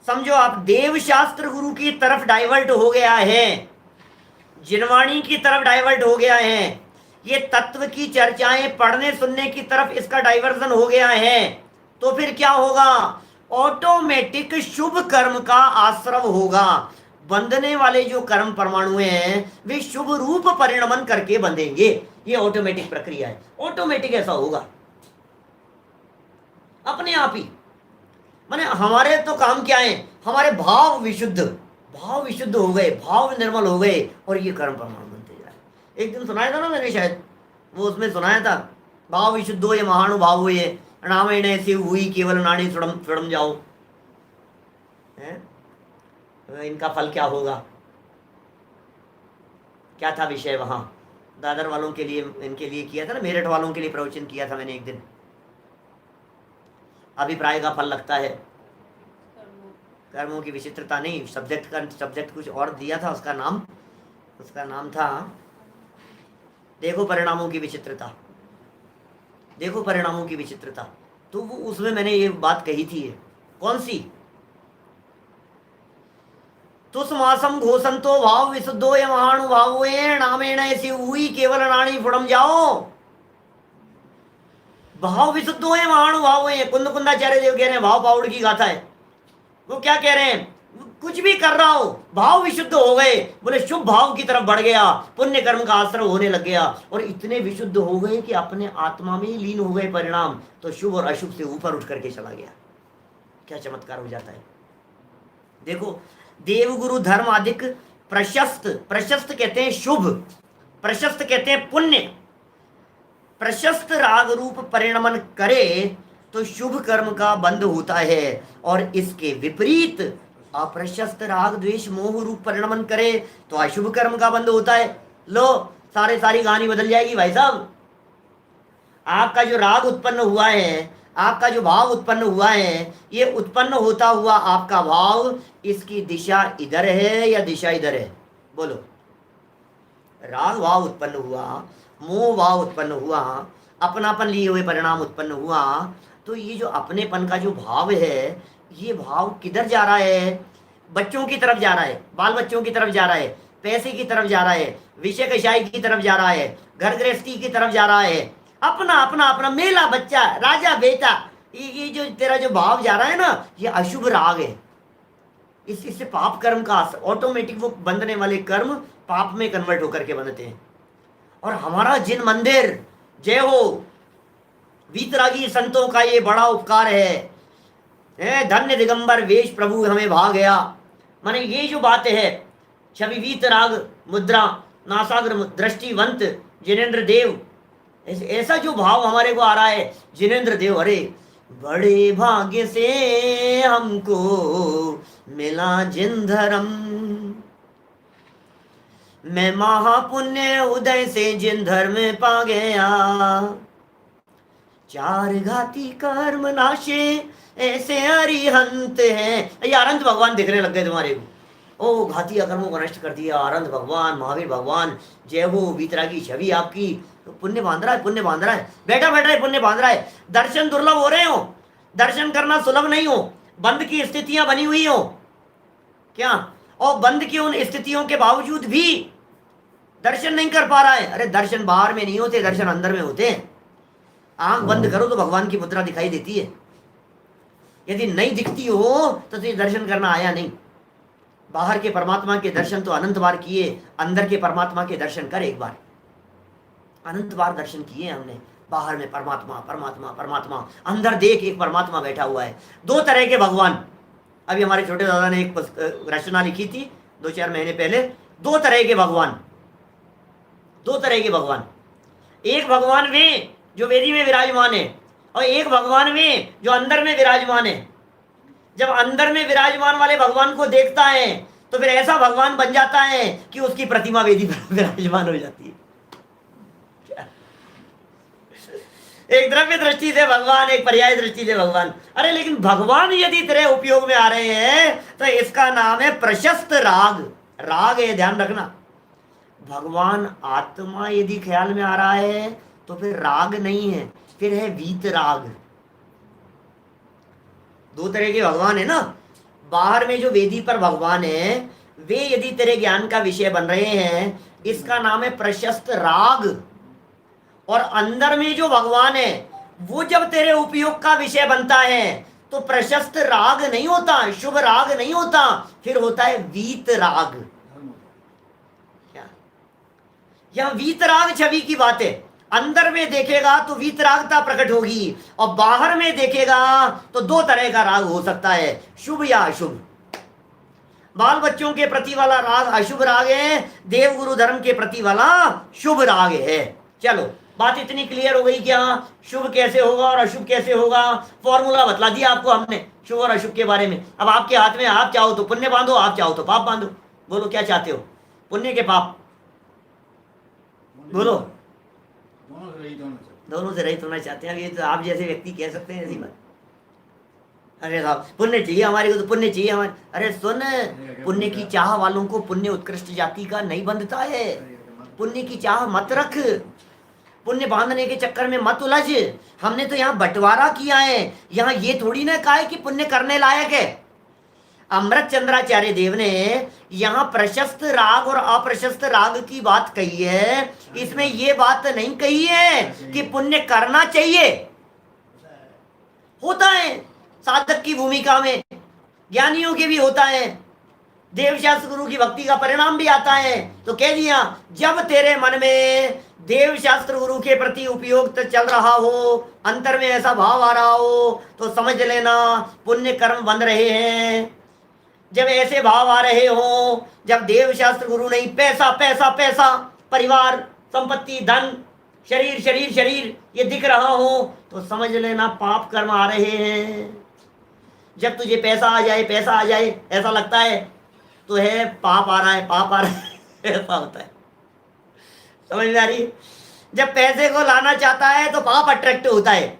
समझो आप देव शास्त्र गुरु की तरफ डाइवर्ट हो गया है, जिनवाणी की तरफ डाइवर्ट हो गया है, ये तत्व की चर्चाएं पढ़ने सुनने की तरफ इसका डाइवर्जन हो गया है, तो फिर क्या होगा? ऑटोमेटिक शुभ कर्म का आश्रव होगा। बंधने वाले जो कर्म परमाणु हैं वे शुभ रूप परिणमन करके बंधेंगे। ये ऑटोमेटिक प्रक्रिया है, ऑटोमेटिक ऐसा होगा अपने आप ही। माने हमारे तो काम क्या है? हमारे भाव विशुद्ध हो गए, भाव निर्मल हो गए और ये कर्म परमाणु बनते जा रहे। एक दिन सुनाया था ना मैंने, शायद वो उसमें सुनाया था, भाव विशुद्धो ये महानुभाव हुए, रामायण से हुई केवल नाणी सुड़म जाओ। है इनका फल क्या होगा? क्या था विषय वहां? दादर वालों के लिए, इनके लिए किया था ना, मेरठ वालों के लिए प्रवचन किया था मैंने एक दिन। अभिप्राय का फल लगता है, कर्मों की विचित्रता नहीं, सब्जेक्ट कुछ और दिया था, उसका नाम था देखो परिणामों की विचित्रता, देखो परिणामों की विचित्रता। तो वो उसमें मैंने ये बात कही थी। कौन सी? तुस्मासम घोषंतो भाव विशुद्धो ये महानुभाव नामेण ऐसी हुई केवल रानी फुड़म जाओ। भाव विशुद्ध हुए, महानुभाव हुए। कुंदाचार्य देव कह रहे हैं भाव पाउड की गाथा है। वो क्या कह रहे हैं? कुछ भी कर रहा हो, भाव विशुद्ध हो गए, बोले शुभ भाव की तरफ बढ़ गया, पुण्य कर्म का आश्रय होने लग गया और इतने विशुद्ध हो गए कि अपने आत्मा में ही लीन हो गए परिणाम, तो शुभ और अशुभ से ऊपर उठ करके चला गया। क्या चमत्कार हो जाता है। देखो, देवगुरु धर्म आदिक प्रशस्त, प्रशस्त कहते हैं शुभ, प्रशस्त कहते हैं पुण्य, प्रशस्त राग रूप परिणमन करे तो शुभ कर्म का बंध होता है, और इसके विपरीत अप्रशस्त राग द्वेष मोह रूप परिणमन करे तो अशुभ कर्म का बंध होता है। लो, सारी कहानी बदल जाएगी भाई साहब। आपका जो राग उत्पन्न हुआ है, आपका जो भाव उत्पन्न हुआ है, ये उत्पन्न होता हुआ आपका भाव, इसकी दिशा इधर है या दिशा इधर है? बोलो। राग भाव उत्पन्न हुआ, मोह भाव उत्पन्न हुआ, अपनापन लिए हुए परिणाम उत्पन्न हुआ, तो ये जो अपनेपन का जो भाव है, ये भाव किधर जा रहा है? बच्चों की तरफ जा रहा है, बाल बच्चों की तरफ जा रहा है, पैसे की तरफ जा रहा है, विषय कषाई की तरफ जा रहा है, घर गृहस्थी की तरफ जा रहा है, अपना अपना अपना मेला बच्चा राजा बेटा, ये जो तेरा जो भाव जा रहा है ना, ये अशुभ राग है। इससे पाप कर्म का ऑटोमेटिक वो बंधने वाले कर्म पाप में कन्वर्ट होकर के बनते हैं। और हमारा जिन मंदिर, जय हो, वीतरागी संतों का ये बड़ा उपकार है, धन्य दिगंबर वेश प्रभु हमें भा गया। माने ये जो बात है, छवि वीतराग मुद्रा नासाग्र दृष्टिवंत जिनेन्द्र देव, ऐसा जो भाव हमारे को आ रहा है, जिनेन्द्र देव, अरे बड़े भाग्य से हमको मिला जिन धर्म, मैं महापुण्य उदय से जिन धर्म पा गया, चार घाती कर्म नाशे ऐसे अरिहंत हैं। ये अरंत भगवान दिखने लग गए तुम्हारे को। ओ, घाती अकर्मों को नष्ट कर दिया अरंत भगवान, महावीर भगवान, जय हो। वीतरागी छवि आपकी, तो पुण्य बांध रहा है, पुण्य बांध रहा है, बैठा बैठा है पुण्य बांध रहा है। दर्शन दुर्लभ हो रहे हो, दर्शन करना सुलभ नहीं हो, बंद की स्थितियां बनी हुई हो क्या, और बंद की उन स्थितियों के बावजूद भी दर्शन नहीं कर पा रहा है। अरे दर्शन बाहर में नहीं होते, दर्शन अंदर में होते हैं। आंख बंद करो तो भगवान की मुद्रा दिखाई देती है, यदि नहीं दिखती हो तो तुझे दर्शन करना आया नहीं। बाहर के परमात्मा के दर्शन तो अनंत बार किए, अंदर के परमात्मा के दर्शन कर एक बार। अनंत बार दर्शन किए हमने, बाहर में परमात्मा परमात्मा परमात्मा, अंदर देख एक परमात्मा बैठा हुआ है। दो तरह के भगवान, अभी हमारे छोटे दादा ने एक रचना लिखी थी 2-4 महीने पहले, दो तरह के भगवान, दो तरह के भगवान। एक भगवान वे जो वेदी में विराजमान है, और एक भगवान वे जो अंदर में विराजमान है। जब अंदर में विराजमान वाले भगवान को देखता है तो फिर ऐसा भगवान बन जाता है कि उसकी प्रतिमा वेदी पर विराजमान हो जाती है। एक द्रव्य दृष्टि से भगवान, एक पर्याय दृष्टि से भगवान। अरे लेकिन भगवान यदि तेरे उपयोग में आ रहे हैं तो इसका नाम है प्रशस्त राग। राग है, ध्यान रखना। भगवान आत्मा यदि ख्याल में आ रहा है तो फिर राग नहीं है, फिर है वीत राग। दो तरह के भगवान है ना। बाहर में जो वेदी पर भगवान है वे यदि तेरे ज्ञान का विषय बन रहे हैं, इसका नाम है प्रशस्त राग। और अंदर में जो भगवान है वो जब तेरे उपयोग का विषय बनता है तो प्रशस्त राग नहीं होता, शुभ राग नहीं होता, फिर होता है वीत राग। क्या यह वीतराग छवि की बात है। अंदर में देखेगा तो वीतरागता प्रकट होगी, और बाहर में देखेगा तो दो तरह का राग हो सकता है, शुभ या अशुभ। बाल बच्चों के प्रति वाला राग अशुभ राग है, देव गुरु धर्म के प्रति वाला शुभ राग है। चलो बात इतनी क्लियर हो गई क्या? शुभ कैसे होगा और अशुभ कैसे होगा, फॉर्मूला बतला दिया आपको हमने शुभ और अशुभ के बारे में। अब आपके हाथ में, आप चाहो तो पुण्य बांधो, आप चाहो तो पाप बांधो। बोलो क्या चाहते हो, पुण्य के पाप? बोलो। दोनों से रहित होना चाहते हैं। ये तो आप जैसे व्यक्ति कह सकते हैं ऐसी बात। अरे साहब पुण्य चाहिए हमारे को, तो पुण्य चाहिए हमारे। अरे सुन, पुण्य की चाह वालों को पुण्य उत्कृष्ट जाति का नहीं बंधता है। पुण्य की चाह मत रख, पुण्य बांधने के चक्कर में मत उलझ। हमने तो यहाँ बंटवारा किया है, यहाँ ये थोड़ी ना कहा है कि पुण्य करने लायक है। अमृत चंद्राचार्य देव ने यहाँ प्रशस्त राग और अप्रशस्त राग की बात कही है, इसमें ये बात नहीं कही है कि पुण्य करना चाहिए। होता है साधक की भूमिका में, ज्ञानियों के भी होता है, देवशास्त्र गुरु की भक्ति का परिणाम भी आता है। तो कह दिया जब तेरे मन में देव शास्त्र गुरु के प्रति उपयोग चल रहा हो, अंतर में ऐसा भाव आ रहा हो, तो समझ लेना पुण्य कर्म बन रहे हैं। जब ऐसे भाव आ रहे हो, जब देव शास्त्र गुरु नहीं, पैसा पैसा पैसा, परिवार, संपत्ति, धन, शरीर शरीर शरीर ये दिख रहा हो तो समझ लेना पाप कर्म आ रहे हैं। जब तुझे पैसा आ जाए ऐसा लगता है तो है पाप आ रहा है, पाप आ रहा है ऐसा होता है। समझ में आ रही है? जब पैसे को लाना चाहता है तो पाप अट्रैक्ट होता है,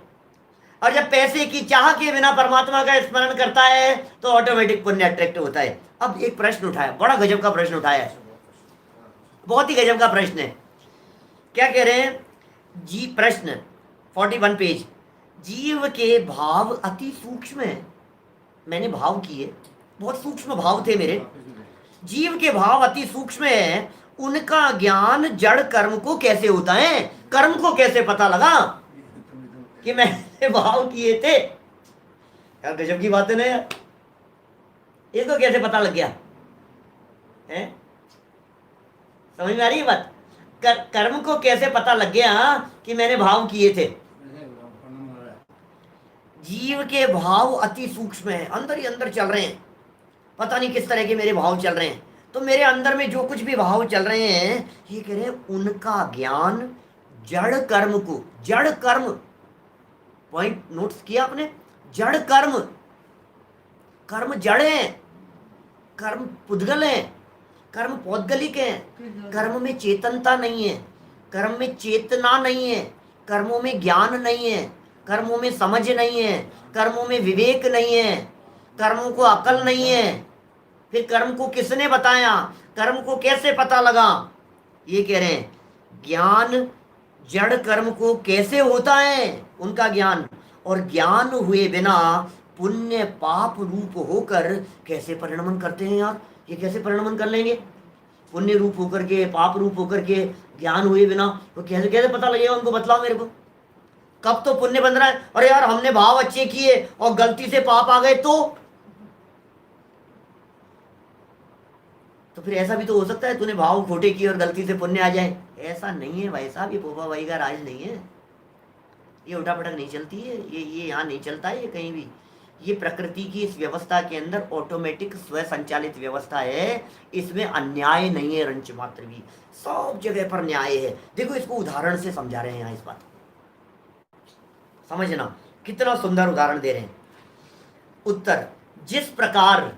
और जब पैसे की चाह के बिना परमात्मा का स्मरण करता है तो ऑटोमेटिक पुण्य अट्रैक्ट होता है। अब एक प्रश्न उठाया, बड़ा गजब का प्रश्न उठाया है, बहुत ही गजब का प्रश्न है। क्या कह रहे हैं जी? प्रश्न 41 पेज। जीव के भाव अति सूक्ष्म है। मैंने भाव किए, बहुत सूक्ष्म भाव थे मेरे। जीव के भाव अति सूक्ष्म है, उनका ज्ञान जड़ कर्म को कैसे होता है? कर्म को कैसे पता लगा कि मैंने भाव किए थे? यार गजब की बात है ना यार, इसको कैसे पता लग गया है? समझ में आ रही है बात? कर्म को कैसे पता लग गया कि मैंने भाव किए थे? जीव के भाव अति सूक्ष्म है, अंदर ही अंदर चल रहे हैं, पता नहीं किस तरह के मेरे भाव चल रहे हैं। तो मेरे अंदर में जो कुछ भी भाव चल रहे हैं, ये कह रहे हैं उनका ज्ञान जड़ कर्म को, जड़ कर्म, पॉइंट नोट्स किया आपने? जड़ कर्म, कर्म जड़ है, कर्म पुद्गल है, कर्म पौद्गलिक है। कर्म में चेतनता नहीं है, कर्म में चेतना नहीं है, कर्मों में ज्ञान नहीं है, कर्मों में समझ नहीं है, कर्मों में विवेक नहीं है, कर्मों को अकल नहीं है। फिर कर्म को किसने बताया? कर्म को कैसे पता लगा? ये कह रहे हैं ज्ञान जड़ कर्म को कैसे होता है, उनका ज्ञान, और ज्ञान हुए बिना पुण्य पाप रूप होकर कैसे परिणमन करते हैं। यार ये कैसे परिणमन कर लेंगे? पुण्य रूप होकर के, पाप रूप होकर के, ज्ञान हुए बिना, तो कैसे कैसे पता लगेगा उनको? बतलाओ मेरे को। कब तो पुण्य बन रहा है, और यार हमने भाव अच्छे किए और गलती से पाप आ गए तो फिर ऐसा भी तो हो सकता है तूने भाव खोटे किए और गलती से पुण्य आ जाए। ऐसा नहीं है भाई साहब, ये पोपा भाई का राज नहीं है, ये उठा पटक नहीं चलती है, ये यहाँ नहीं चलता है ये कहीं भी। ये प्रकृति की इस व्यवस्था के अंदर ऑटोमेटिक स्व संचालित व्यवस्था है, इसमें अन्याय नहीं है रंच मात्र भी, सब जगह पर न्याय है। देखो इसको उदाहरण से समझा रहे हैं यहाँ, इस बात समझना, कितना सुंदर उदाहरण दे रहे हैं। उत्तर, जिस प्रकार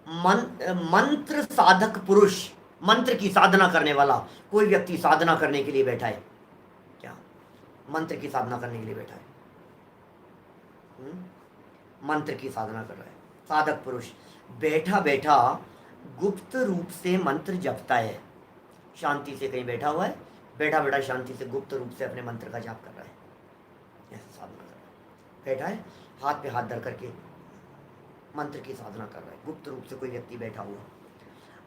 मंत्र साधक पुरुष, मंत्र की साधना करने वाला कोई व्यक्ति साधना करने के लिए बैठा है, क्या मंत्र की साधना करने के लिए बैठा है, मंत्र की साधना कर रहा है, साधक पुरुष बैठा बैठा गुप्त रूप से मंत्र जपता है, शांति से कहीं बैठा हुआ है, बैठा बैठा शांति से गुप्त रूप से अपने मंत्र का जाप कर रहा है, ऐसा साधना कर रहा है, बैठा है हाथ पे हाथ धर करके मंत्र की साधना कर रहा है, गुप्त रूप से कोई व्यक्ति बैठा हुआ,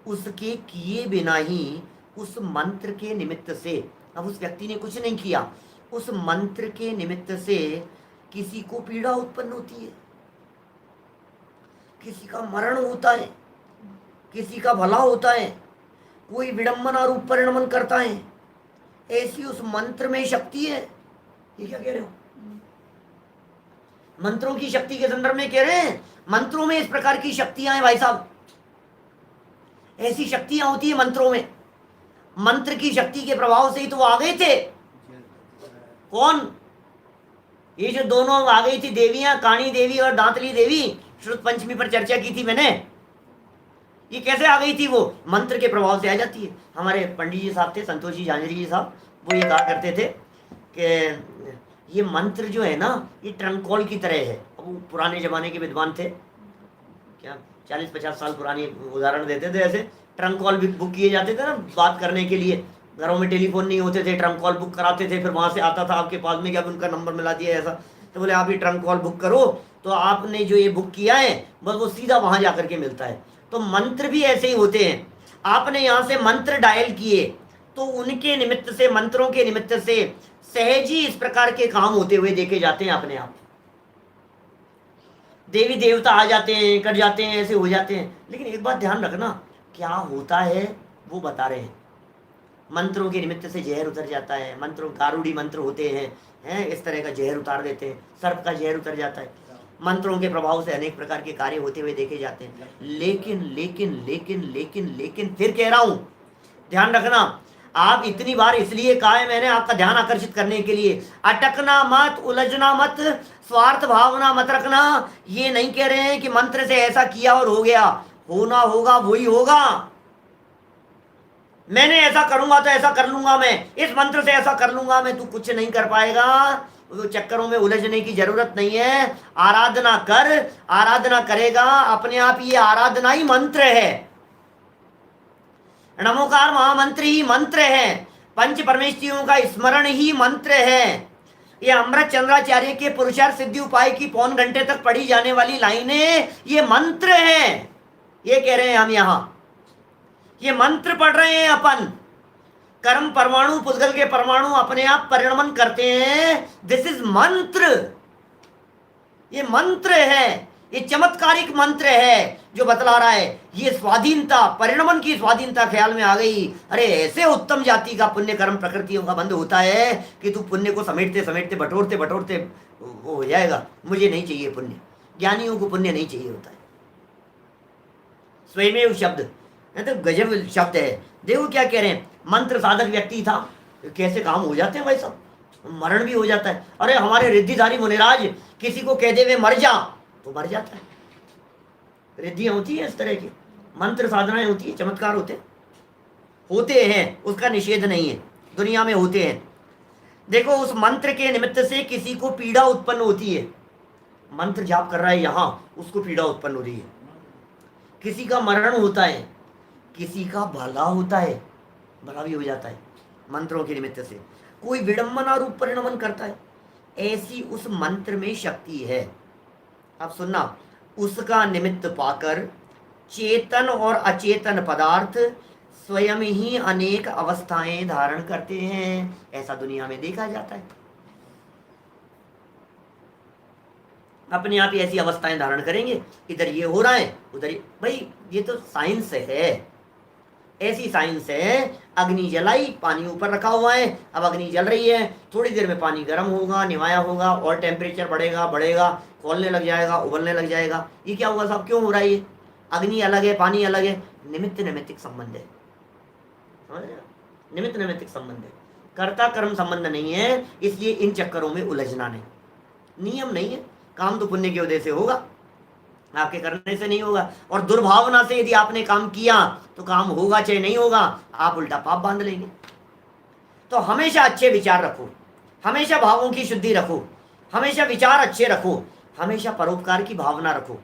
उसके किए बिना ही उस मंत्र के निमित्त से, अब उस व्यक्ति ने कुछ नहीं किया, उस मंत्र के निमित्त से किसी को पीड़ा उत्पन्न होती है, किसी का मरण होता है, किसी का भला होता है, कोई विडंबना रूप परिणमन करता है, ऐसी उस मंत्र में शक्ति है। ये क्या कह रहे हो? मंत्रों की शक्ति के संदर्भ में कह रहे हैं, मंत्रों में इस प्रकार की शक्तियां हैं भाई साहब, ऐसी शक्तियां होती है मंत्रों में। मंत्र की शक्ति के प्रभाव से ही तो वो आ गए थे। कौन? ये जो दोनों आ गई थी देवियां, काणी देवी और दांतली देवी, श्रुत पंचमी पर चर्चा की थी मैंने, ये कैसे आ गई थी? वो मंत्र के प्रभाव से आ जाती है। हमारे पंडित जी साहब थे, संतोष जी झांझरी जी साहब, वो ये कहा करते थे कि ये मंत्र जो है ना, ये ट्रंक कॉल की तरह है। अब वो पुराने जमाने के विद्वान थे, क्या 40-50 साल पुरानी उदाहरण देते थे, ऐसे ट्रंक कॉल भी बुक किए जाते थे ना बात करने के लिए, घरों में टेलीफोन नहीं होते थे, ट्रंक कॉल बुक कराते थे, फिर वहाँ से आता था आपके पास में, क्या उनका नंबर मिला दिया ऐसा, तो बोले आप ये ट्रंक कॉल बुक करो, तो आपने जो ये बुक किया है बस वो सीधा वहाँ जा करके मिलता है। तो मंत्र भी ऐसे ही होते हैं, आपने यहाँ से मंत्र डायल किए तो उनके निमित्त से, मंत्रों के निमित्त से सहज ही इस प्रकार के काम होते हुए देखे जाते हैं अपने आप। देवी देवता आ जाते हैं, कर जाते हैं, ऐसे हो जाते हैं। लेकिन एक बात ध्यान रखना, क्या होता है वो बता रहे हैं। मंत्रों के निमित्त से जहर उतर जाता है, मंत्रों गारूड़ी मंत्र होते हैं इस तरह का जहर उतार देते हैं, सर्प का जहर उतर जाता है, मंत्रों के प्रभाव से अनेक प्रकार के कार्य होते हुए देखे जाते हैं। लेकिन लेकिन लेकिन लेकिन लेकिन फिर कह रहा हूं, ध्यान रखना, आप इतनी बार इसलिए कहा है मैंने आपका ध्यान आकर्षित करने के लिए, अटकना मत, उलझना मत, स्वार्थ भावना मत रखना। ये नहीं कह रहे हैं कि मंत्र से ऐसा किया और हो गया, होना होगा वही होगा। मैंने ऐसा करूंगा तो ऐसा कर लूंगा, मैं इस मंत्र से ऐसा कर लूंगा मैं, तू कुछ नहीं कर पाएगा। वो चक्करों में उलझने की जरूरत नहीं है। आराधना कर, आराधना करेगा अपने आप, ये आराधना ही मंत्र है। नमोकार महामंत्र ही मंत्र है, पंच परमेश्वरियों का स्मरण ही मंत्र है। ये अमृत चंद्राचार्य के पुरुषार्थ सिद्धि उपाय की पौन घंटे तक पढ़ी जाने वाली लाइनें ये मंत्र है। ये कह रहे हैं हम यहां, ये मंत्र पढ़ रहे हैं अपन। कर्म परमाणु, पुद्गल के परमाणु अपने आप परिणमन करते हैं। दिस इज मंत्र, ये मंत्र है, ये चमत्कारिक मंत्र है जो बतला रहा है। ये स्वाधीनता, परिणमन की स्वाधीनता ख्याल में आ गई। अरे ऐसे उत्तम जाति का पुण्य कर्म प्रकृतियों का बंध होता है कि तू पुण्य को समेटते समेटते बटोरते बटोरते वो हो जाएगा। मुझे नहीं चाहिए पुण्य, ज्ञानियों को पुण्य नहीं चाहिए होता है। स्वयमेव शब्द तो गजब शब्द है। देखो क्या कह रहे हैं, मंत्र साधक व्यक्ति था, कैसे काम हो जाते हैं भाई साहब, मरण भी हो जाता है। अरे हमारे रिद्धिधारी मुनिराज किसी को कह दे वे मर जा तो मर जाता है। रिद्धियां होती है इस तरह की, मंत्र साधनाएं होती है, चमत्कार होते हैं, उसका निषेध नहीं है, दुनिया में होते हैं। देखो उस मंत्र के निमित्त से किसी को पीड़ा उत्पन्न होती है। मंत्र जाप कर रहा है यहां, उसको पीड़ा उत्पन्न हो रही है। किसी का मरण होता है, किसी का भला होता है, भला भी हो जाता है मंत्रों के निमित्त से। कोई विडंबना रूप परिणमन करता है, ऐसी उस मंत्र में शक्ति है। अब सुनना, उसका निमित्त पाकर चेतन और अचेतन पदार्थ स्वयं ही अनेक अवस्थाएं धारण करते हैं। ऐसा दुनिया में देखा जाता है, अपने आप ही ऐसी अवस्थाएं धारण करेंगे। इधर ये हो रहा है, उधर भाई ये तो साइंस है, ऐसी साइंस है। अग्नि जलाई, पानी ऊपर रखा हुआ है, अब अग्नि जल रही है, थोड़ी देर में पानी गर्म होगा, निवाया होगा और टेम्परेचर बढ़ेगा बढ़ेगा, खोलने लग जाएगा, उबलने लग जाएगा। ये क्या हुआ साहब, क्यों हो रहा है ये? अग्नि अलग है, पानी अलग है, निमित्त नैमित्तिक संबंध है। निमित्त नैमित्तिक संबंध है, कर्ता कर्म संबंध नहीं है। इसलिए इन चक्करों में उलझना नहीं, नियम नहीं है। काम तो पुण्य के उदय से होगा, आपके करने से नहीं होगा। और दुर्भावना से यदि आपने काम किया तो काम होगा चाहे नहीं होगा, आप उल्टा पाप बांध लेंगे। तो हमेशा अच्छे विचार रखो, हमेशा भावों की शुद्धि रखो, हमेशा विचार अच्छे रखो, हमेशा परोपकार की भावना रखो।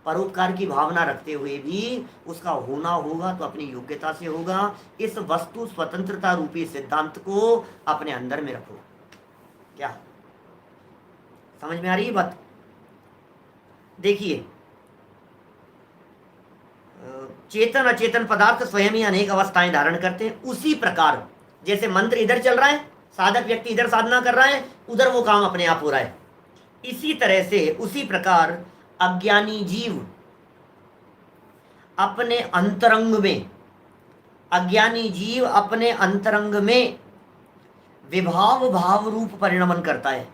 परोपकार की भावना रखते हुए भी उसका होना होगा तो अपनी योग्यता से होगा। इस वस्तु स्वतंत्रता रूपी सिद्धांत को अपने अंदर में रखो। क्या समझ में आ रही है बात? देखिए, चेतन अचेतन पदार्थ स्वयं ही अनेक अवस्थाएं धारण करते हैं। उसी प्रकार जैसे मंत्र इधर चल रहा है, साधक व्यक्ति इधर साधना कर रहा है, उधर वो काम अपने आप हो रहा है। इसी तरह से उसी प्रकार अज्ञानी जीव अपने अंतरंग में, अज्ञानी जीव अपने अंतरंग में विभाव भाव रूप परिणमन करता है।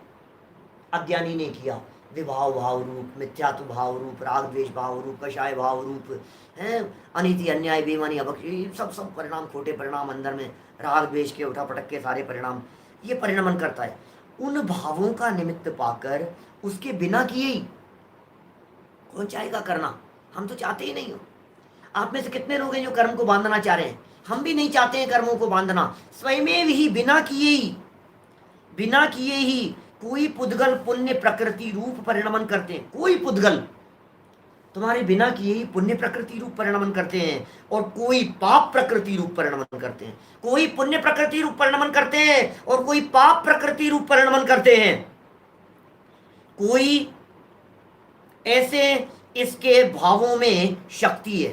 अज्ञानी ने किया विभाव भाव रूप, मिथ्यात्व भाव रूप, राग द्वेष भाव रूप, कषाय भाव रूप है, अनीति अन्याय बेईमानी अभक्ति, सब परिणाम, खोटे परिणाम अंदर में, राग द्वेष के उठा पटक के सारे परिणाम ये परिणमन करता है। उन भावों का निमित्त पाकर उसके बिना किए ही कौन चाहेगा करना? हम तो चाहते ही नहीं हो। आप में से कितने लोग हैं जो कर्म को बांधना चाह रहे हैं? हम भी नहीं चाहते हैं कर्मों को बांधना। स्वयमेव ही बिना किए ही कोई पुद्गल पुण्य प्रकृति रूप परिणमन करते हैं। कोई पुद्गल तुम्हारे बिना किए ही पुण्य प्रकृति रूप परिणमन करते हैं, और कोई पाप प्रकृति रूप परिणमन करते हैं। कोई पुण्य प्रकृति रूप परिणमन करते हैं और कोई पाप प्रकृति रूप परिणमन करते हैं। कोई ऐसे इसके भावों में शक्ति है।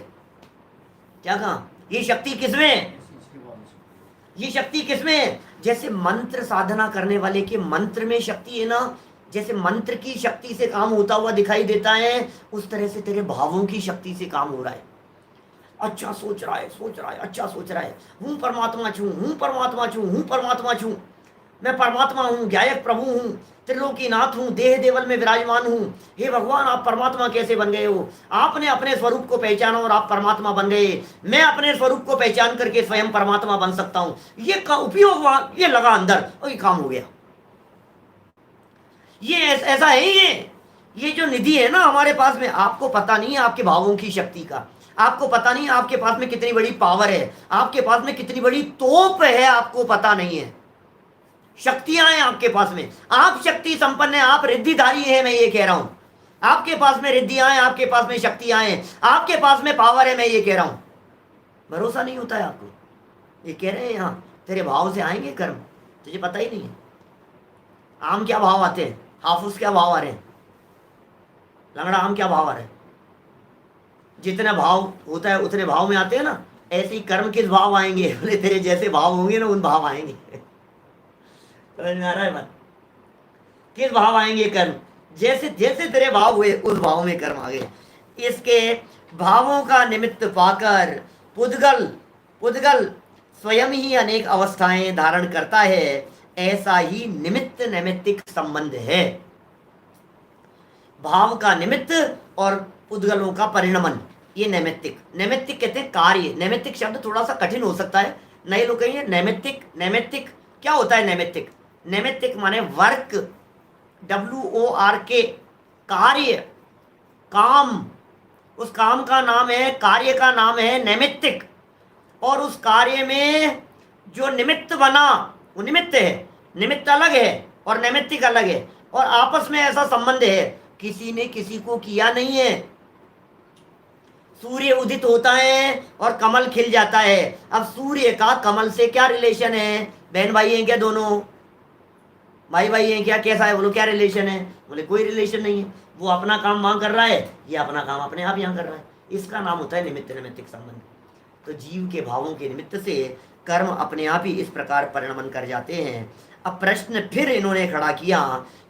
क्या कहा? ये शक्ति किसमें? ये शक्ति किसमें? जैसे मंत्र साधना करने वाले के मंत्र में शक्ति है ना, जैसे मंत्र की शक्ति से काम होता हुआ दिखाई देता है, उस तरह से तेरे भावों की शक्ति से काम हो रहा है। अच्छा सोच रहा है, अच्छा सोच रहा है, हूं परमात्मा छू, हूं परमात्मा छू, हूं परमात्मा छू। मैं परमात्मा हूँ, गायक प्रभु हूँ, त्रिलोकीनाथ हूँ, देह देवल में विराजमान हूँ। हे भगवान, आप परमात्मा कैसे बन गए हो? आपने अपने स्वरूप को पहचाना और आप परमात्मा बन गए। मैं अपने स्वरूप को पहचान करके स्वयं परमात्मा बन सकता हूँ। ये का उपयोग वहां ये लगा अंदर और ये काम हो गया। ये ऐसा है ये जो निधि है ना हमारे पास में, आपको पता नहीं है आपके भावों की शक्ति का, आपको पता नहीं है आपके पास में कितनी बड़ी पावर है, आपके पास में कितनी बड़ी तोप है, आपको पता नहीं है। शक्तियां हैं आपके पास में, आप शक्ति संपन्न है, आप रिद्धिधारी हैं, मैं ये कह रहा हूं। आपके पास में रिद्धियां हैं, आपके पास में शक्तियां हैं, आपके पास में पावर है, मैं ये कह रहा हूं। भरोसा नहीं होता है आपको? ये कह रहे हैं यहां तेरे भाव से आएंगे कर्म, तुझे पता ही नहीं है। आम क्या भाव आते हैं, हाफूस क्या भाव आ रहे हैं, लंगड़ा आम क्या भाव आ रहे हैं? जितना भाव होता है उतने भाव में आते हैं ना। ऐसे ही कर्म किस भाव आएंगे? बोले तेरे जैसे भाव होंगे ना उन भाव आएंगे। समझ में आ रहा है बात? किस भाव आएंगे कर्म? जैसे जैसे तेरे भाव हुए उस भाव में कर्म आ गए। इसके भावों का निमित्त पाकर पुद्गल पुद्गल स्वयं ही अनेक अवस्थाएं धारण करता है। ऐसा ही निमित्त नैमित्तिक संबंध है। भाव का निमित्त और पुद्गलों का परिणमन, ये नैमित्तिक। नैमित्तिक कहते हैं कार्य। नैमित्तिक शब्द थोड़ा सा कठिन हो सकता है, नए लोग कहेंगे नैमित्तिक। नैमित्तिक क्या होता है? नैमित्तिक नैमित्तिक माने वर्क, WORK, कार्य, काम। उस काम का नाम है, कार्य का नाम है नैमित्तिक। और उस कार्य में जो निमित्त बना वो निमित्त है। निमित्त अलग है और नैमित्तिक अलग है, और आपस में ऐसा संबंध है, किसी ने किसी को किया नहीं है। सूर्य उदित होता है और कमल खिल जाता है। अब सूर्य का कमल से क्या रिलेशन है? बहन भाई हैं क्या दोनों? भाई भाई हैं क्या? कैसा है? बोलो क्या रिलेशन है? बोले कोई रिलेशन नहीं है। वो अपना काम वहां कर रहा है, ये अपना काम अपने आप यहाँ कर रहा है। इसका नाम होता है निमित्त नैमित्तिक संबंध। तो जीव के भावों के निमित्त से कर्म अपने आप ही इस प्रकार परिणमन कर जाते हैं। अब प्रश्न फिर इन्होंने खड़ा किया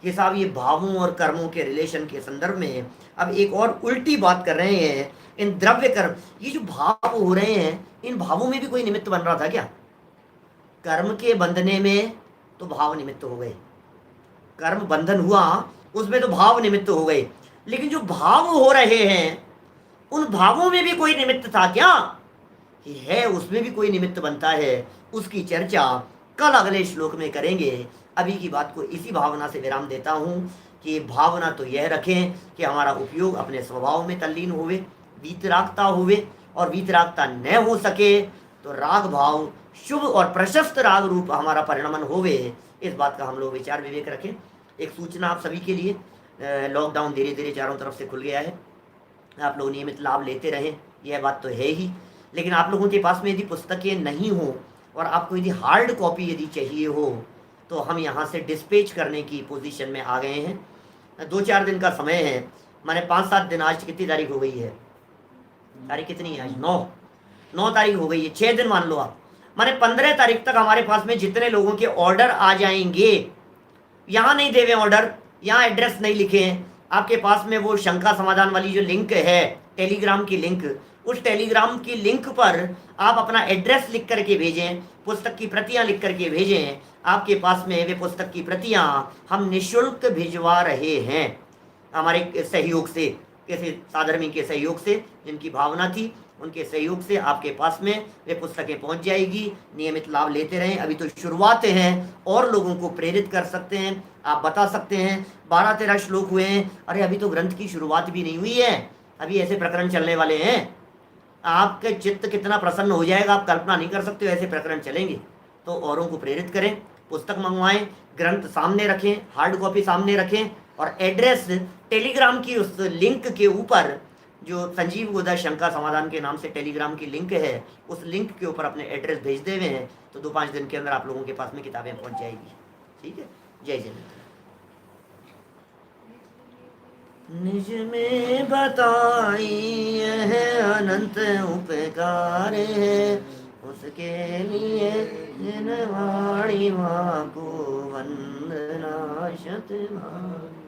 कि साहब ये भावों और कर्मों के रिलेशन के संदर्भ में अब एक और उल्टी बात कर रहे हैं। इन द्रव्य कर्म, ये जो भाव हो रहे हैं, इन भावों में भी कोई निमित्त बन रहा था क्या? कर्म के बंधने में तो भाव निमित्त हो गए, कर्म बंधन हुआ उसमें तो भाव निमित्त हो गए, लेकिन जो भाव हो रहे हैं उन भावों में भी कोई निमित्त था क्या? कि है, उसमें भी कोई निमित्त बनता है। उसकी चर्चा कल अगले श्लोक में करेंगे। अभी की बात को इसी भावना से विराम देता हूँ कि भावना तो यह रखें कि हमारा उपयोग अपने स्वभाव में तल्लीन होवे, वीतरागता होवे, और वीतरागता न हो सके तो राग भाव शुभ और प्रशस्त राग रूप हमारा परिणमन होवे। इस बात का हम लोग विचार विवेक रखें। एक सूचना आप सभी के लिए, लॉकडाउन धीरे धीरे चारों तरफ से खुल गया है, आप लोग नियमित लाभ लेते रहें, यह बात तो है ही। लेकिन आप लोगों के पास में यदि पुस्तकें नहीं हो और आपको यदि हार्ड कॉपी यदि चाहिए हो तो हम यहाँ से डिस्पैच करने की पोजीशन में आ गए हैं। 2-4 दिन का समय है, माने 5-7 दिन। आज कितनी तारीख हो गई है? तारीख कितनी है आज? 9 तारीख हो गई है। 6 दिन मान लो आप, माने 15 तारीख तक हमारे पास में जितने लोगों के ऑर्डर आ जाएंगे, यहाँ नहीं देवे ऑर्डर, यहाँ एड्रेस नहीं लिखे हैं, आपके पास में वो शंका समाधान वाली जो लिंक है, टेलीग्राम की लिंक, उस टेलीग्राम की लिंक पर आप अपना एड्रेस लिख करके भेजें, पुस्तक की प्रतियां लिख करके भेजें। आपके पास में वे पुस्तक की प्रतियां हम निःशुल्क भिजवा रहे हैं हमारे सहयोग से, किसी साधर्मी के सहयोग से, जिनकी भावना थी उनके सहयोग से आपके पास में वे पुस्तकें पहुंच जाएगी। नियमित लाभ लेते रहें। अभी तो शुरुआत हैं, और लोगों को प्रेरित कर सकते हैं। आप बता सकते हैं 12-13 श्लोक हुए हैं, अरे अभी तो ग्रंथ की शुरुआत भी नहीं हुई है, अभी ऐसे प्रकरण चलने वाले हैं। आपके चित्त कितना प्रसन्न हो जाएगा आप कल्पना नहीं कर सकते हो, ऐसे प्रकरण चलेंगे। तो औरों को प्रेरित करें, पुस्तक मंगवाएं, ग्रंथ सामने रखें, हार्ड कॉपी सामने रखें, और एड्रेस टेलीग्राम की उस लिंक के ऊपर, जो संजीव गोदा शंका समाधान के नाम से टेलीग्राम की लिंक है, उस लिंक के ऊपर अपने एड्रेस भेज दे हुए हैं, तो 2-5 दिन के अंदर आप लोगों के पास में किताबें पहुंच जाएगी। ठीक है, जय जय। निज में बताई है अनंत उपकार है, उसके लिए जिन वाणी माँ को वंदना शतभाग।